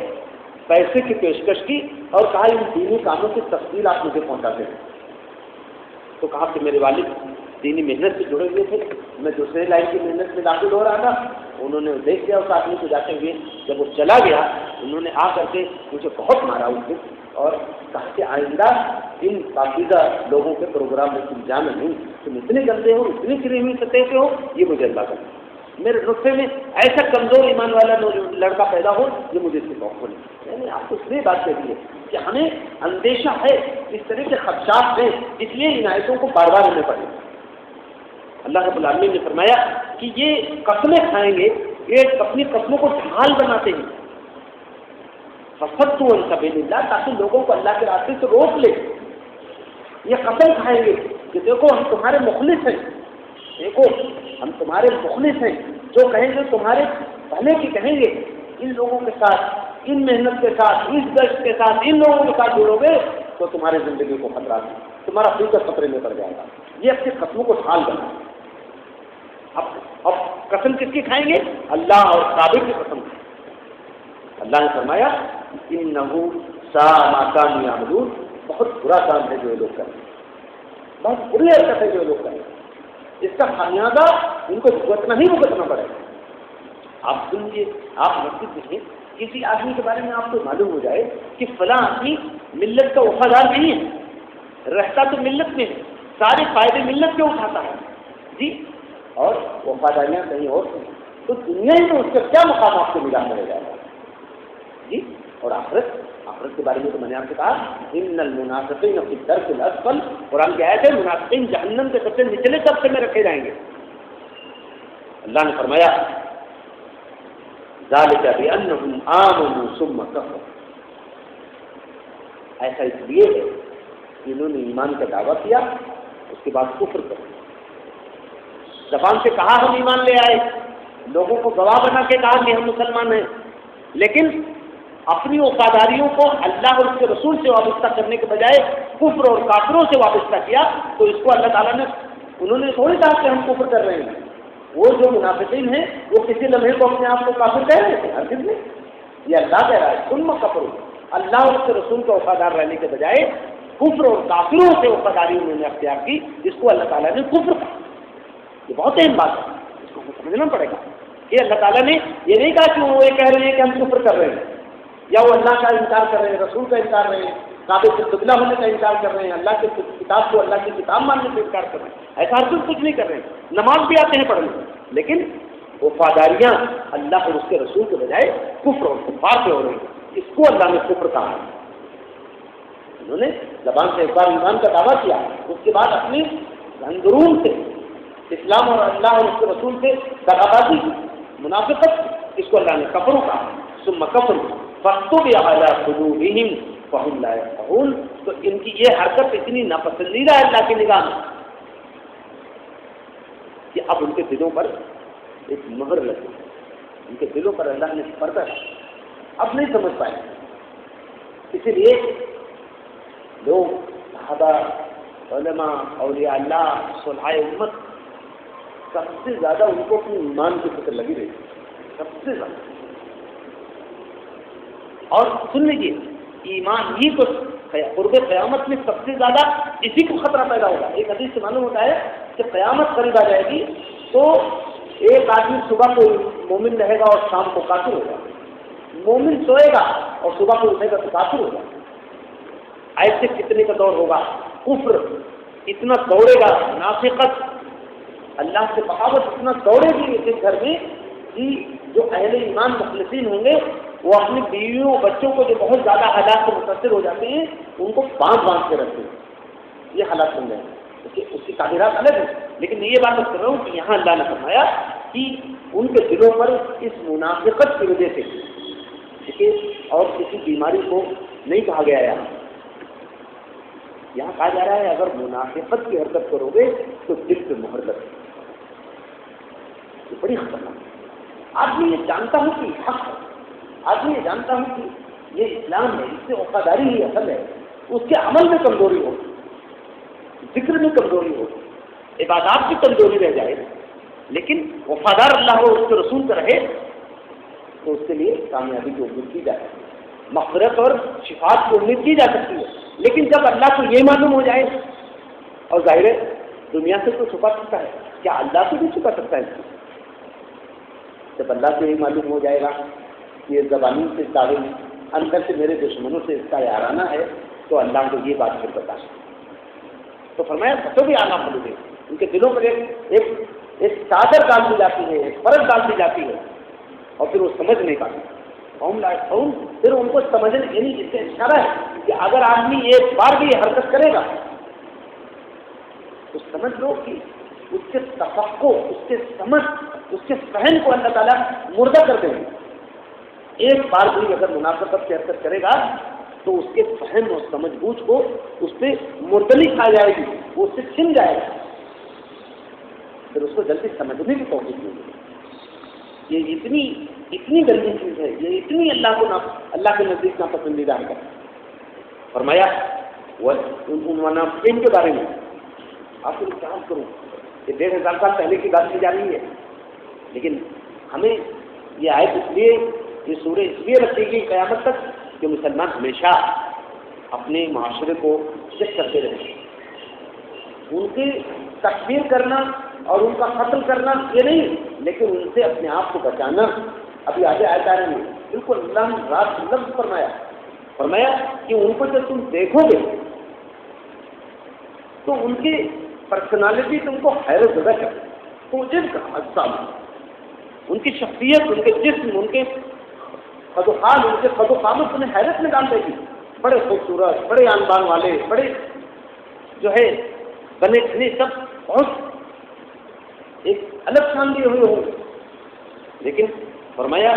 پیسے کی پیشکش کی اور کہا ان دینی کاموں کی تفصیل آپ مجھے پہنچا دیں۔ تو کہا کہ میرے والد دینی محنت سے جڑے ہوئے تھے، میں دوسرے لائن کی محنت میں داخل ہو رہا تھا۔ انہوں نے دیکھ لیا اس آدمی کو جاتے ہوئے، جب وہ چلا گیا انہوں نے آ کر کے مجھے بہت مارا اس دن اور کہا کہ آئندہ ان پاکیزہ لوگوں کے پروگرام میں تم جانا نہیں، تم اتنے گندے ہو، اتنی گری ہوئی سطح پہ ہو، یہ مجھے اللہ کا میرے نطفے میں ایسا کمزور ایمان والا لڑکا پیدا ہو جو مجھے اس سے موقع نہیں۔ یعنی آپ کو اس لیے بات کہہ دی ہے کہ ہمیں اندیشہ ہے، اس طرح کے خدشات ہیں، اس لیے ان آیتوں کو بار بار ہمیں پڑھیں۔ اللہ رب العالمین نے فرمایا کہ یہ قسمیں کھائیں گے، یہ اپنی قسموں کو ڈھال بناتے ہیں، فصدوا عن سبیل اللہ، تاکہ لوگوں کو اللہ کے راستے سے روک لے۔ یہ قسم کھائیں گے کہ دیکھو ہم تمہارے مخلص ہیں، دیکھو ہم تمہارے مخلص ہیں، جو کہیں گے تمہارے بھلے کی کہیں گے، ان لوگوں کے ساتھ، ان محنت کے ساتھ، اس گشت کے ساتھ، ان لوگوں کے ساتھ جڑو گے تو تمہاری زندگی کو خطرہ ہے، تمہارا فیوچر خطرے میں پڑ جائے گا۔ یہ اپنی قسموں کو ڈھال بنا۔ اب قسم کس کی کھائیں گے؟ اللہ اور صابر کی قسم۔ اللہ نے فرمایا انہو ساء ما کانوا یعملون، بہت برا کام ہے جو یہ لوگ کریں، بہت بری حرکت ہے جو لوگ کریں، اس کا خمیازہ ان کو بھگتنا ہی بھگتنا پڑے گا۔ آپ سنیے، آپ مسجد دیکھیں، کسی آدمی کے بارے میں آپ کو معلوم ہو جائے کہ فلاں آدمی ملت کا وفادار نہیں ہے، رہتا تو ملت میں ہے، سارے فائدے ملت کے اٹھاتا ہے جی، اور وفاداریاں کہیں اور تو دنیا ہی میں اس کا کیا مقام آپ کو ملا پڑے گا جی۔ اور آخرت کے بارے میں تو میں نے آپ سے کہا ان المنافقین فی الدرک الاسفل، قرآن کی آیت ہے منافقین جہنم کے سب سے نچلے طبقے میں رکھے جائیں گے۔ اللہ نے فرمایا ذالک بانہم آمنوا ثم کفروا، ایسا اس لیے ہے کہ انہوں نے ایمان کا دعویٰ کیا اس کے بعد کفر کر دیا۔ زبان سے کہا ہم ایمان لے آئے، لوگوں کو گواہ بنا کے کہا کہ ہم مسلمان ہیں، لیکن اپنی وفاداریوں کو اللہ اور اس کے رسول سے وابستہ کرنے کے بجائے کفر اور کافروں سے وابستہ کیا، تو اس کو اللہ تعالیٰ نے انہوں نے تھوڑی کہا کہ ہم کفر کر رہے ہیں۔ وہ جو منافقین ہیں وہ کسی لمحے کو اپنے آپ کو کافر کہہ رہے تھے، ہرگز نہیں۔ یہ اللہ کہہ رہا ہے ثم کفروا، اللہ اور اس کے رسول کا وفادار رہنے کے بجائے کفر اور کافروں سے وفاداری انہوں نے اختیار کی، اس کو اللہ تعالیٰ نے کفر کہا۔ یہ بہت اہم بات ہے، اس کو سمجھنا پڑے گا کہ اللہ تعالیٰ نے یہ نہیں کہا کہ وہ یہ کہہ رہے ہیں کہ ہم کفر کر رہے ہیں، یا وہ اللہ کا انکار کر رہے ہیں، رسول کا انکار کر رہے ہیں، کعبے سے قبلہ ہونے کا انکار کر رہے ہیں، اللہ کی کتاب کو اللہ کی کتاب ماننے سے انکار کر رہے ہیں، ایسا ہر کچھ نہیں کر رہے ہیں، نماز بھی آتے ہیں پڑھنے، لیکن وفاداریاں اللہ اور اس کے رسول کے بجائے کفر اور کفار سے ہو رہی ہیں، اس کو اللہ نے کفر کہا۔ انہوں نے زبان سے ایک بار ایمان کا دعویٰ کیا، اس کے بعد اپنی اندرون سے اسلام اور اللہ اور اس کے رسول سے دغابازی کی، منافقت، اس کو اللہ نے کفر کہا۔ ثم کفروا فطبع علی قلوبہم فہم لا یفقہون، تو ان کی یہ حرکت اتنی ناپسندیدہ ہے اللہ کی نگاہ میں کہ اب ان کے دلوں پر ایک مہر لگی، ان کے دلوں پر اللہ نے پردہ ہے، اب نہیں سمجھ پائے۔ اسی لیے لوگ صحابہ، علماء، اولیاء اللہ، صلحاء امت، سب سے زیادہ ان کو اپنے ایمان کی فکر لگی رہی، سب سے زیادہ۔ اور سن لیجیے، ایمان ہی کو قرب قیامت میں سب سے زیادہ اسی کو خطرہ پیدا ہوگا۔ ایک حدیث سے معلوم ہوتا ہے کہ قیامت قریب آ جائے گی تو ایک آدمی صبح کو مومن رہے گا اور شام کو کافر ہوگا، مومن سوئے گا اور صبح کو اٹھے گا تو کافر ہوگا۔ ایسے کتنے کا دور ہوگا، کفر اتنا دوڑے گا، منافقت، اللہ سے بغاوت اتنا دوڑے گی اس گھر میں کہ جو اہل ایمان مخلصین ہوں گے وہ اپنی بیویوں بچوں کو جو بہت زیادہ حالات سے متاثر ہو جاتے ہیں ان کو باندھ کے رکھتے ہیں. یہ حالات سن رہے ہیں اس کی تعبیرات الگ ہیں، لیکن میں یہ بات کر رہا ہوں کہ یہاں اللہ نے فرمایا کہ ان کے دلوں پر اس منافقت کی وجہ سے، ٹھیک ہے، اور کسی بیماری کو نہیں کہا گیا یہاں کہا جا رہا ہے اگر منافقت کی حرکت کرو گے تو دل پہ مہر لگے. یہ بڑی خطرناک ہے. آدمی یہ جانتا ہوں کہ حق ہے، آدمی یہ جانتا ہوں کہ یہ اسلام ہے، اس سے وفاداری ہی اصل ہے، اس کے عمل میں کمزوری ہو، ذکر میں کمزوری ہو، عبادات کی کمزوری رہ جائے، لیکن وفادار اللہ ہو، اس کے رسول کا رہے، تو اس کے لیے کامیابی کی امید کی جائے، مغفرت اور شفاعت کی امید کی جا سکتی ہے. لیکن جب اللہ کو یہ معلوم ہو جائے، اور ظاہر ہے دنیا سے تو چھپا سکتا ہے، کیا اللہ سے بھی چھپا سکتا ہے؟ جب اللہ سے یہ معلوم ہو جائے گا کہ یہ زبانی سے دعوے میں اندر سے میرے دشمنوں سے اس کا یارانہ ہے، تو اللہ کو یہ بات پھر بتا سکتا. تو فرمایا بچوں بھی آنا پڑے گے، ان کے دلوں پر ایک چادر ڈال دی جاتی ہے، ایک فرض ڈال دی جاتی ہے، اور پھر وہ سمجھ نہیں پاتے. پھر ان کو سمجھنے، یعنی اس سے اشارہ ہے کہ اگر آدمی ایک بار بھی یہ حرکت کرے گا تو سمجھ لو کہ اس کے تفقع، اس کے سمجھ، اس کے فہم کو اللہ تعالیٰ مردہ کر دیں گے. ایک بار بھی اگر منافقت کی حرکت کرے گا تو اس کے فہم اور سمجھ بوجھ کو اس پہ مردلی کھا جائے گی، وہ اس سے چھن جائے گا، پھر اس کو جلدی سمجھنے کی توفیق نہیں ہوگی. یہ اتنی گندی چیز ہے، یہ اتنی اللہ کے نزدیک ناپسندیدہ ہے. فرمایا منافقین کے بارے میں آپ کو کیا کروں، یہ 1500 سال پہلے کی بات کی جا رہی ہے، لیکن ہمیں یہ آیت اس لیے، یہ سورہ اس لیے رکھی گئی قیامت تک کہ مسلمان ہمیشہ اپنے معاشرے کو چیک کرتے رہیں. ان کی تکفیر کرنا اور ان کا قتل کرنا یہ نہیں، لیکن ان سے اپنے آپ کو بچانا. ابھی آگے آیت آ رہی ہے، بالکل اللہ نے رات لفظ فرمایا کہ ان کو جب تم دیکھو گے تو ان کی پرسنالٹی تم کو حیرت زدہ کرے، تو جن کا اجسام، ان کی شخصیت، ان کے جسم، ان کے قد و حال، ان کے قد و قامت انہیں حیرت میں ڈال دے گی. بڑے خوبصورت، بڑے آنبان والے، بڑے جو ہے بنے کھنے، سب بہت ایک الگ شان دیے ہوئے ہوں، لیکن فرمایا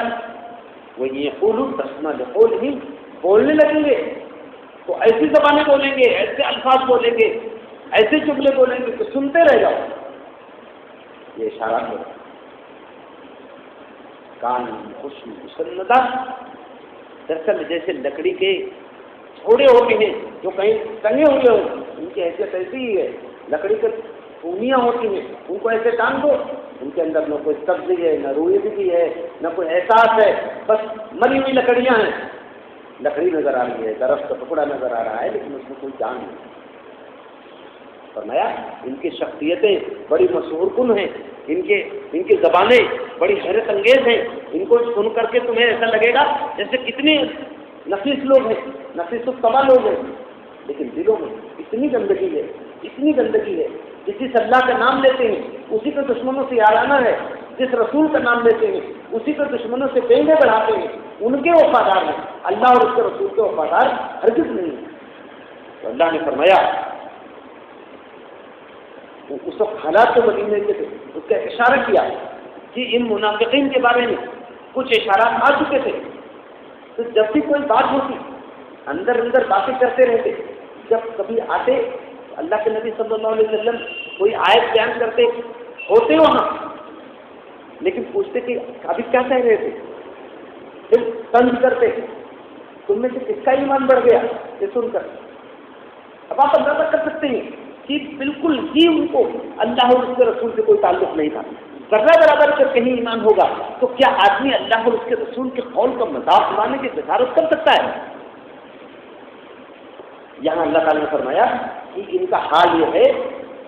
وہ یہ قولو تسمع لقولہ، بولنے لگیں گے تو ایسی زبانیں بولیں گے، ایسے الفاظ بولیں گے، ایسے جملے بولیں گے کہ سنتے رہ جاؤ. یہ اشارات ہے. کان خوش مسندہ، دراصل جیسے لکڑی کے چھوڑے ہوتے ہیں جو کہیں ٹنگے ہوئے ہوں، ان کی حیثیت ایسی ہی ہے. لکڑی کے پونیاں ہوتی ہیں، ان کو ایسے ٹانگ دو، ان کے اندر نہ کوئی سبزی ہے، نہ رویدگی ہے، نہ کوئی احساس ہے، بس مری ہوئی لکڑیاں ہیں. لکڑی نظر آ رہی ہے، درخت کا ٹکڑا نظر آ رہا ہے، لیکن اس میں کوئی جان نہیں. فرمایا ان کی شخصیتیں بڑی مسحور کن ہیں، ان کی زبانیں بڑی حیرت انگیز ہیں. ان کو سن کر کے تمہیں ایسا لگے گا جیسے کتنے نفیس لوگ ہیں، نفیس الطبع لوگ ہیں، لیکن دلوں میں اتنی گندگی ہے، اتنی گندگی ہے. جس اللہ کا نام لیتے ہیں اسی کے دشمنوں سے یارانہ ہے، جس رسول کا نام لیتے ہیں اسی کے دشمنوں سے پینگے بڑھاتے ہیں. ان کے وفادار ہیں، اللہ اور اس کے رسول کے وفادار ہرگز نہیں ہیں. تو اللہ نے فرمایا اس وقت حالات کے مدینے کے تھے، اس کا اشارہ کیا کہ ان منافقین کے بارے میں کچھ اشارات آ چکے تھے. تو جب بھی کوئی بات ہوتی اندر باتیں کرتے رہتے. جب کبھی آتے اللہ کے نبی صلی اللہ علیہ وسلم کوئی آیت بیان کرتے ہوتے وہاں، لیکن پوچھتے کہ ابھی کیا کہہ رہے تھے، پھر طنز کرتے تم میں سے کس کا ایمان بڑھ گیا یہ سن کر. اب آپ اندازہ کر سکتے ہیں کہ بالکل ہی ان کو اللہ اور اس کے رسول سے کوئی تعلق نہیں تھا. ذرہ برابر اگر کہیں ایمان ہوگا تو کیا آدمی اللہ اور اس کے رسول کے قول کا مذاق اڑانے کی بشارت کر سکتا ہے؟ یہاں اللہ تعالیٰ نے فرمایا کہ ان کا حال یہ ہے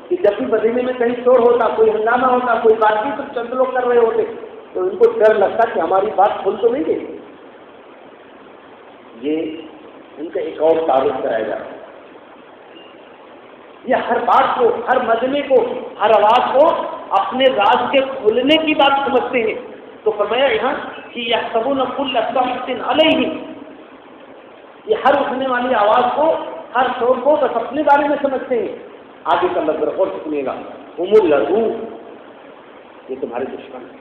کہ جب بھی مدینے میں کہیں شور ہوتا، کوئی ہنگامہ ہوتا، کوئی بات چیت تو چند لوگ کر رہے ہوتے تو ان کو ڈر لگتا کہ ہماری بات کھل تو نہیں گئی. یہ ان کا ایک اور تعارف کرایا جاتا ہے. یہ ہر بات کو، ہر مجمع کو، ہر آواز کو اپنے راز کے کھلنے کی بات سمجھتے ہیں. تو فرمایا یہاں کہ یحسبون کل صیحۃ علیہم، یہ ہر اٹھنے والی آواز کو، ہر شور کو بس اپنے بارے میں سمجھتے ہیں. آگے کا لفظ غور سے سنیے گا، ہم العدو، یہ تمہارے دشمن ہیں،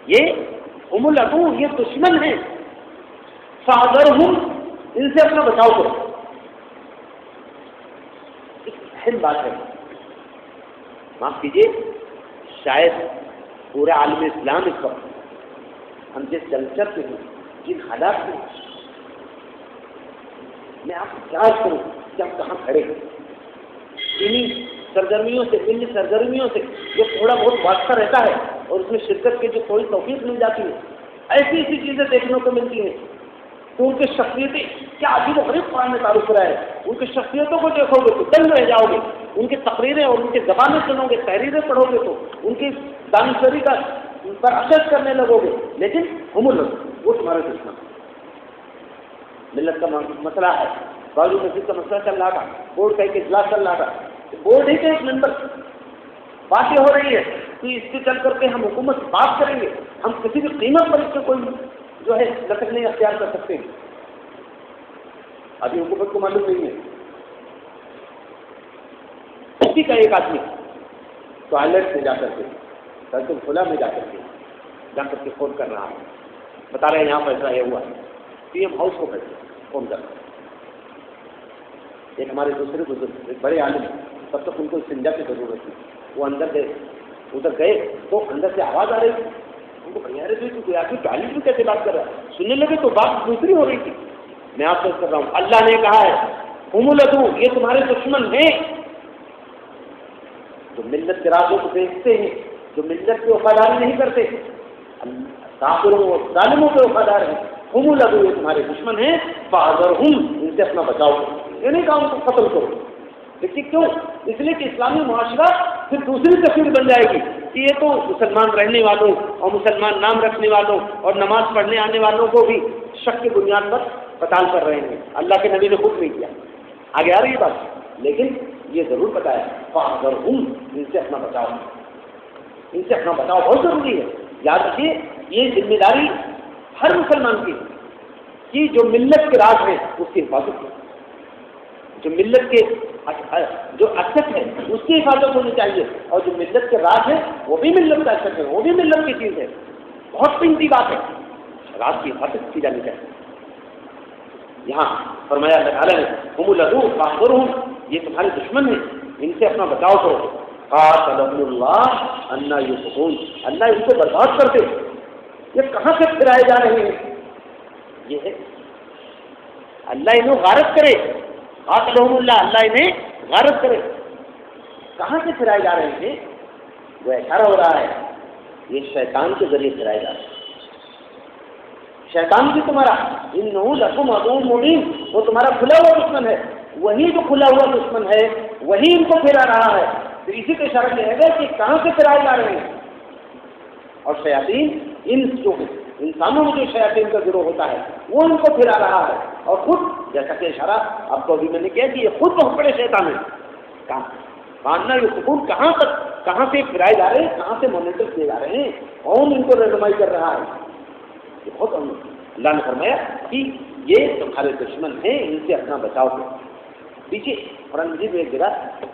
یہ ہم العدو، یہ دشمن ہیں. فاحذرہم، ان سے اپنا بچاؤ کرو. ایک اہم بات ہے، معاف کیجیے، شاید پورا عالم اسلام اس وقت ہم جس کلچر سے ہیں، جن حالات سے، میں آپ کو کیا کروں کہ ہم کہاں کھڑے ہیں. انہیں سرگرمیوں سے، ان سرگرمیوں سے جو تھوڑا بہت واسطہ رہتا ہے اور اس میں شرکت کی جو تھوڑی توفیق مل جاتی ہے، ایسی ایسی چیزیں دیکھنے کو ملتی ہیں تو ان کی شخصیتیں کیا عجیب و غریب قرآن میں تعارف کرا ہے. ان کی شخصیتوں کو دیکھو گے تو دنگ رہ جاؤ گے. ان کی تقریریں اور ان کی زبانیں سنو گے، تحریریں پڑھو گے تو ان کی دانشوری کا پر اثر کرنے لگو گے. لیکن ہم لوگ وہ تمہارے دشمن. ملت کا مسئلہ ہے، باوجود مسجد کا مسئلہ چل رہا تھا، بورڈ کا ایک اجلاس چل رہا تھا، بورڈ ہی کا ایک ممبر باتیں ہو رہی ہے کہ اس سے چل کر کے ہم حکومت سے بات کریں گے، ہم کسی بھی قیمت پر اس سے کوئی جو ہے دخل نہیں اختیار کر سکتے ہیں. ابھی حکومت کو معلوم نہیں ہے. اسی کا ایک آدمی ٹوائلٹ میں جا کر کے، بیت الخلا میں جا کر کے فون کر رہا ہے، بتا رہے ہیں یہاں فیصلہ یہ ہوا ہے. پی ایم ہاؤس کو فون کر رہا ہے. ایک ہمارے دوسرے بزرگ، ایک بڑے عالم، تب تک ان کو استنجا کی ضرورت تھی، وہ اندر گئے، ادھر گئے تو اندر سے آواز آ رہی تھی. ان کو بھیا رہے تھے کہ آخر ٹوائلٹ میں کیسے بات کر رہا ہے. سننے لگے تو بات دوسری ہو رہی تھی. میں آپ سے کر رہا ہوں، اللہ نے کہا ہے ہم العدو، یہ تمہارے دشمن ہیں جو ملت کے رازوں کو دیکھتے ہیں، جو ملت کی وفاداری نہیں کرتے، کافروں اور ظالموں کے وفادار ہیں. ہم العدو، یہ تمہارے دشمن ہیں. فاحذرہم، ان سے اپنا بچاؤ کرو. یہ نہیں کہا ان کو قتل کرو. دیکھیے کیوں؟ اس لیے کہ اسلامی معاشرہ پھر دوسری تصویر بن جائے گی کہ یہ تو مسلمان رہنے والوں اور مسلمان نام رکھنے والوں اور نماز پڑھنے آنے والوں کو بھی شک کی بنیاد پر قتال کر رہے ہیں. اللہ کے نبی نے خود نہیں کیا. آگے آ رہی ہے بات، لیکن یہ ضرور بتایا فاحذرہم، ان سے اپنا بچاؤ، ان سے اپنا بچاؤ بہت ضروری ہے. یاد رکھیے یہ ذمہ داری ہر مسلمان کی کہ جو ملت کے راز ہیں اس کی حفاظت ہے، جو ملت کے جو اثر ہے اس کی حفاظت ہونی چاہیے، اور جو ملت کے راز ہے وہ بھی ملت کا اثر ہے، وہ بھی ملت کی چیز ہے. بہت قیمتی بات ہے، راز کی حفاظت کی جانی چاہیے. یہاں فرمایا اللہ تعالیٰ نے ہم العدو فاحذرہم، یہ تمہارے دشمن ہیں، ان سے اپنا بچاؤ کرو. قاتلہم اللہ انا یؤفکون، اللہ ان کو برباد کر دے. یہ کہاں سے پھرائے جا رہے ہیں؟ یہ ہے اللہ انہیں غارت کرے. قاتلہم اللہ، اللہ انہیں غارت کرے. کہاں سے پھرائے جا رہے ہیں؟ وہ اشارہ ہو رہا ہے یہ شیطان کے ذریعے پھرائے جا رہے ہیں. شیطان بھی تمہارا انہ لکم عدو مبین، وہ تمہارا کھلا ہوا دشمن ہے. وہی جو کھلا ہوا دشمن ہے وہی ان کو پھیلا رہا ہے. تو اسی کا اشارہ یہ ہے کہ کہاں سے پھرائے جا رہے ہیں. اور شیاطین ان جو انسانوں میں جو شیاطین کا گروہ ہوتا ہے وہ ان کو پھرا رہا ہے. اور خود جیسا کہ اشارہ آپ کو ابھی میں نے کیا کہ یہ خود بہت بڑے شیطان ہیں. کہاں ماننا یہ سکون کہاں تک، کہاں سے پھرائے جا رہے ہیں، کہاں سے مانیٹر کیے جا رہے ہیں، کون ان کو رہنمائی کر رہا ہے. یہ بہت اللہ نے فرمایا کہ یہ تمہارے دشمن ہیں، ان سے اپنا بچاؤ کرو. پیچھے قرآن مجید میں ایک جگہ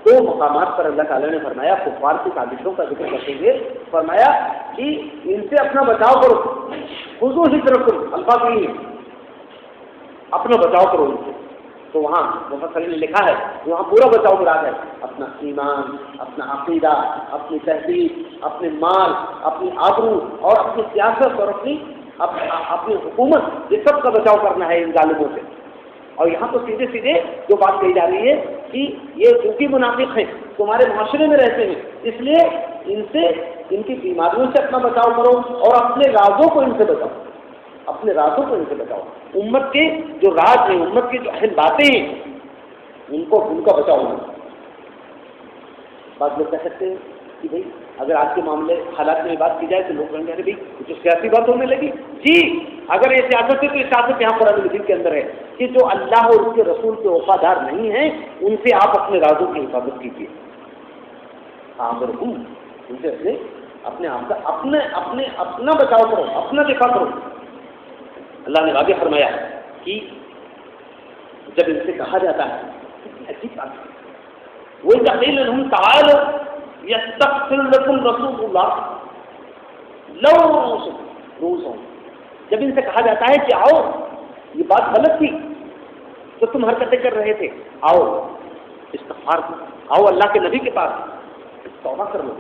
دو مقامات پر اللہ تعالیٰ نے فرمایا کفار کی سازشوں کا ذکر کرتے ہوئے فرمایا کہ ان سے اپنا بچاؤ کرو. خذوا حذرکم، الفاظ نہیں ہے، اپنا بچاؤ کرو ان سے. تو وہاں مفسرین نے لکھا ہے وہاں پورا بچاؤ مراد ہے، اپنا ایمان، اپنا عقیدہ، اپنی تہذیب، اپنے مال، اپنی آبرو اور اپنی سیاست اور اپنی حکومت، یہ سب کا بچاؤ کرنا ہے ان ظالموں سے. اور یہاں تو سیدھے سیدھے جو بات کہی جا رہی ہے کہ یہ چونکہ منافق ہیں تمہارے معاشرے میں رہتے ہیں، اس لیے ان سے، ان کی بیماریوں سے اپنا بچاؤ کرو اور اپنے رازوں کو ان سے بچاؤ، اپنے رازوں کو ان سے بچاؤ. امت کے جو راز ہیں، امت کی جو اہم باتیں ہیں ان کا بچاؤ ہونا. بات لوگ کہہ سکتے ہیں کہ بھائی اگر آج کے معاملے حالات میں بات کی جائے تو لوگ کہیں گے بھائی کچھ سیاسی بات ہونے لگی. جی اگر یہ سیاست ہے تو سیاست یہاں قرآن مجید کے اندر ہے کہ جو اللہ اور اس کے رسول کے وفادار نہیں ہیں ان سے آپ اپنے رازوں کی حفاظت کیجیے. ان سے اپنے اپنے آپ کا اپنا بچاؤ کرو، اپنا دفاع کرو۔ اللہ نے واضح فرمایا کہ جب ان سے کہا جاتا ہے، عجیب بات ہے، وَإِذَا قِيلَ لَهُمْ تَعَالَوْا يَسْتَغْفِرْ لَكُمْ رَسُولُ اللَّهِ لَوْا رُوسُهُمْ، جب ان سے کہا جاتا ہے کہ آؤ، یہ بات غلط تھی تو تم حرکتیں کر رہے تھے، آؤ استغفار کرو، آؤ اللہ کے نبی کے پاس توبہ کر لو،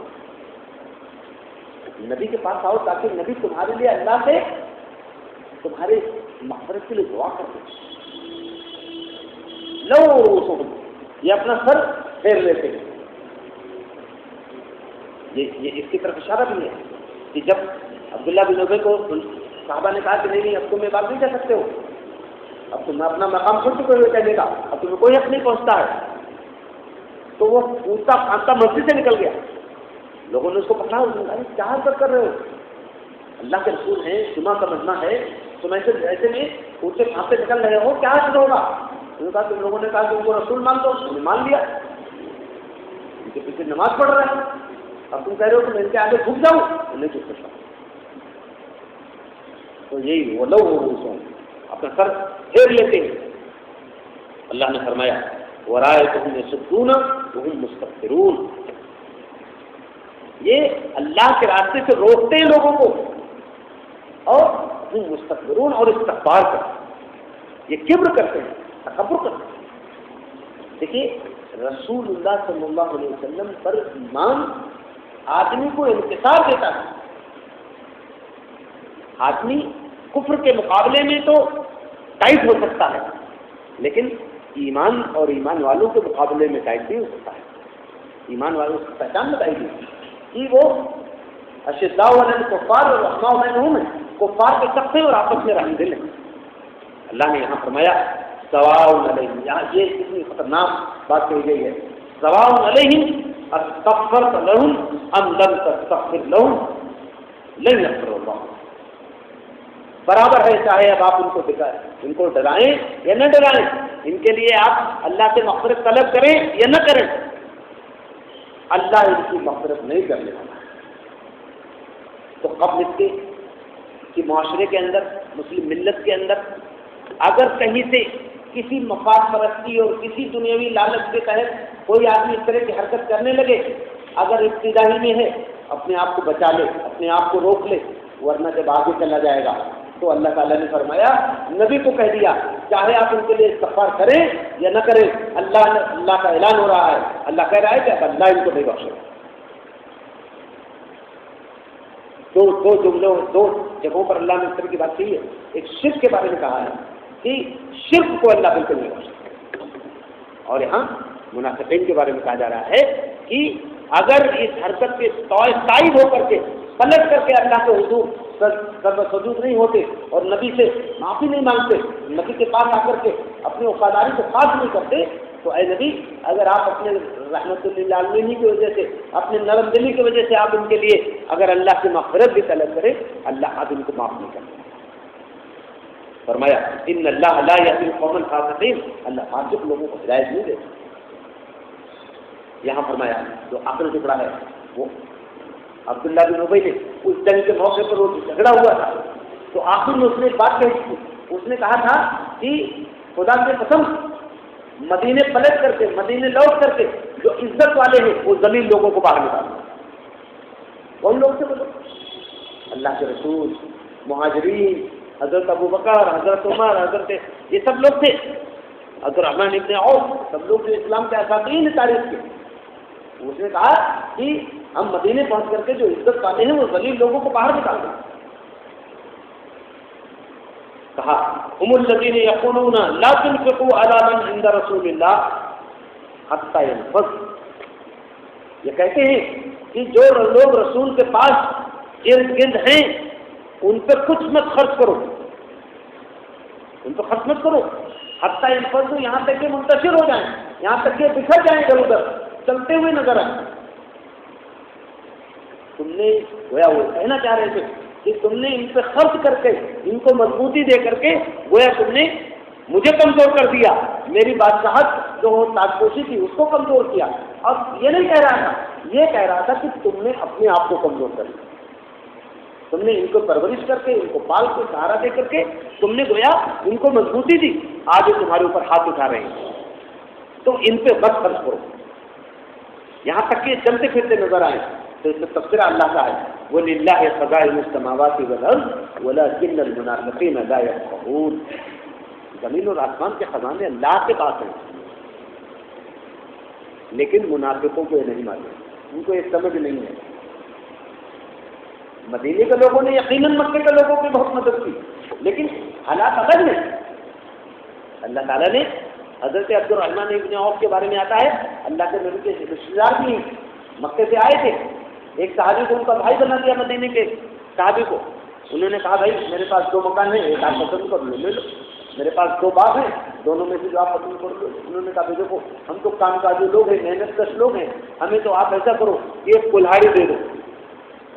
نبی کے پاس آؤ تاکہ نبی تمہارے لیے اللہ سے تمہارے مغفرت کے لیے دعا کر دے۔ لو رؤوسہم، یہ اپنا سر پھیر لیتے ہیں، یہ اس کی طرف اشارہ بھی ہے کہ جب عبداللہ بن ابی کو صحابہ نے کہا کہ نہیں اب تم یہ بات نہیں کہہ سکتے ہو، اب تم اپنا مقام چھوڑ چکے ہو کہنے کا، اب تمہیں کوئی حق نہیں پہنچتا ہے، تو وہ پوچھتا پھانستا مسجد سے نکل گیا، لوگوں نے اس کو پکڑا، اس نے کہا کیا حرکت کر رہے ہو، اللہ کے رسول ہیں، جمعہ کا مجمع ہے، تم ایسے میں پوچھتے پھانستے نکل رہے ہو، کیا حاصل ہوگا؟ انہوں نے کہا تم لوگوں نے کہا کہ ان کو رسول مان دو، انہوں نے مان لیا، ان کے پیچھے نماز پڑھ رہے ہیں، اب تم کہہ رہے ہو کہ میں ان کے آگے جھک جاؤں، نہیں جھک سکتا۔ تو یہی وہ لوگ اپنا سر پھیر لیتے ہیں۔ اللہ نے فرمایا وَرَأَيْتَهُمْ يَصُدُّونَ وَهُمْ مُسْتَكْبِرُونَ، یہ اللہ کے راستے سے روکتے ہیں لوگوں کو، اور وہ مستکبرون اور استکبار کرتے ہیں، یہ کبر کرتے ہیں، تکبر کرتے ہیں۔ دیکھیے رسول اللہ صلی اللہ علیہ وسلم پر ایمان آدمی کو انکسار دیتا ہے، آدمی کفر کے مقابلے میں تو ٹائٹ ہو سکتا ہے، لیکن ایمان اور ایمان والوں کے مقابلے میں ٹائٹ نہیں ہو سکتا ہے۔ ایمان والوں کی پہچان بتائی گئی کہ وہ اشداء علی الکفار اور رحماء بینہم ہیں، کفار کے سخت ہیں اور آپس میں رحم دل ہیں۔ اللہ نے یہاں فرمایا سواء علیہم، یہاں یہ کتنی خطرناک بات کہی گئی ہے، سواء علیہم استغفرت لہم ام لم تستغفر لہم لن یغفر اللہ، برابر ہے چاہے اب آپ ان کو ڈرائیں یا نہ ڈرائیں، ان کے لیے آپ اللہ سے مغفرت طلب کریں یا نہ کریں، اللہ ان کی مغفرت نہیں کرنے والا۔ تو قبل اس کے کہ معاشرے کے اندر، مسلم ملت کے اندر اگر کہیں سے کسی مفاد پرستی اور کسی دنیاوی لالچ کے تحت کوئی آدمی اس طرح کی حرکت کرنے لگے، اگر ابتدائی میں ہے اپنے آپ کو بچا لے، اپنے آپ کو روک لے، ورنہ جب آگے چلا جائے گا تو اللہ تعالیٰ نے فرمایا، نبی کو کہہ دیا چاہے آپ ان کے لیے استغفار کریں یا نہ کریں، اللہ کا اعلان ہو رہا ہے، اللہ کہہ رہا ہے کہ اب اللہ ان کو نہیں بخشے گا۔ دو جگہوں پر اللہ نے اس طرح کی بات کہی ہے، ایک شرک کے بارے میں کہا ہے کہ شرک کو اللہ بالکل نہیں بخشے، اور یہاں منافقین کے بارے میں کہا جا رہا ہے کہ اگر اس حرکت کے تائب ہو کر کے پلٹ کر کے اللہ کے حضور سجود نہیں ہوتے اور نبی سے معافی نہیں مانگتے، نبی کے پاس آ کر کے اپنی وفاداری سے خاص نہیں کرتے، تو اے نبی اگر آپ اپنے رحمت للعالمین کی وجہ سے، اپنے نرم دلی کی وجہ سے آپ ان کے لیے اگر اللہ سے مغفرت بھی طلب کریں، اللہ آپ ان کو معاف نہیں کرتے۔ فرمایا ان اللہ لا یهدی القوم الفاسقین، اللہ فاسق لوگوں کو ہدایت نہیں دیتا۔ یہاں فرمایا جو آخری ٹکڑا ہے وہ عبداللہ بن ابی نے اس جنگ کے موقع پر وہ جھگڑا ہوا تھا، تو آخر میں اس نے ایک بات کہی تھی، اس نے کہا تھا کہ خدا کی قسم مدینے پلٹ کر کے، مدینے لوٹ کر کے جو عزت والے ہیں وہ ذلیل لوگوں کو باہر نکالیں۔ کون لوگ تھے؟ اللہ کے رسول، مہاجرین، حضرت ابو بکر، حضرت عمر، حضرت یہ سب لوگ تھے، عبد الرحمن ابن عوف، سب لوگ جو اسلام کے اساتین ہیں تاریخ کے۔ اس نے کہا کہ ہم مدینے پہنچ کر کے جو عزت والے ہیں وہ ذلیل لوگوں کو باہر نکال دیں۔ کہا هم الذين يقولون لا تنفقوا على من عند رسول الله حتى ينفضوا، یہ کہتے ہیں کہ جو لوگ رسول کے پاس ارد گرد ہیں ان پہ کچھ مت خرچ کرو، ان پہ خرچ مت کرو، حتى ينفضوا، یہاں تک کہ منتشر ہو جائیں، یہاں تک کہ بکھر جائیں ادھر ادھر، چلتے ہوئے نظر آئے۔ تم نے گویا وہ کہنا چاہ رہے تھے کہ تم نے ان پہ خرچ کر کے، ان کو مضبوطی دے کر کے گویا تم نے مجھے کمزور کر دیا، میری بادشاہت جو تاجپوشی تھی اس کو کمزور کیا. اب یہ نہیں کہہ رہا تھا، یہ کہہ رہا تھا کہ تم نے اپنے آپ کو کمزور کر دیا. تم نے ان کو پرورش کر کے، ان کو پال کے، سہارا دے کر کے تم نے گویا ان کو مضبوطی دی. آج یہ تمہارے اوپر ہاتھ اٹھا رہے ہیں تو ان پہ بس خرچ کرو. یہاں تک کہ یہ چلتے پھرتے نظر آئے تو اس میں تبصرہ اللہ کا ہے، وَلِلَّهِ خَزَائِنُ السَّمَاوَاتِ وَالْأَرْضِ وَلَٰكِنَّ الْمُنَافِقِينَ لَا يَفْقَهُونَ. زمین اور آسمان کے خزانے اللہ کے پاس ہیں، لیکن منافقوں کو یہ نہیں معلوم، ان کو یہ سمجھ نہیں ہے. مدینے کے لوگوں نے یقیناً مکے کے لوگوں کی بہت مدد کی، لیکن حالات الگ ہیں. اللہ تعالیٰ نے حضرت عبد الرحمن ابن عوف کے بارے میں آتا ہے، اللہ کے نبی کے رشتے دار بھی ہیں، مکے سے آئے تھے. ایک صحابی کو ان کا بھائی بنا دیا مدینے کے صحابی کو. انہوں نے کہا بھائی میرے پاس 2 مکان ہیں، ایک آپ پسند کر لو، لے لو. میرے پاس 2 باغ ہیں، دونوں میں سے جو آپ پسند کر لو. انہوں نے کہا بھائی دیکھو ہم تو کام کاجی لوگ ہیں، محنت کش لوگ ہیں، ہمیں تو آپ ایسا کرو کہ ایک کلہاڑی دے دو.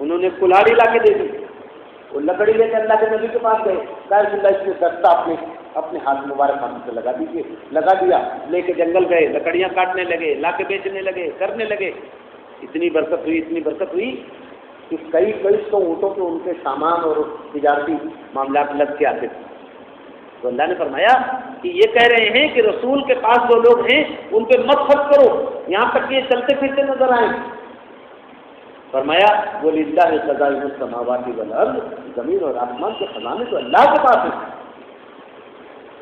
انہوں نے کلہاڑی لا کے دے دی. وہ لکڑی لے کے اللہ کے نبی کے پاس گئے، کہا اللہ اس میں دستہ اپنے ہاتھ مبارک ہاتھ سے لگا دیجیے. لگا دیا. لے کے جنگل گئے، لکڑیاں کاٹنے لگے، لا کے بیچنے لگے، کرنے لگے. اتنی برکت ہوئی کہ کئی 100 اونٹوں کے ان کے سامان اور تجارتی معاملات لگ کے آتے تھے. تو اللہ نے فرمایا کہ یہ کہہ رہے ہیں کہ رسول کے پاس جو لوگ ہیں ان پہ مت خرچ کرو، یہاں تک کہ یہ چلتے پھرتے نظر آئیں. فرمایا وَلِلَّهِ خَزَائِنُ السَّمَاوَاتِ وَالْأَرْضِ، زمین اور آسمان کے خزانے تو اللہ کے پاس ہیں.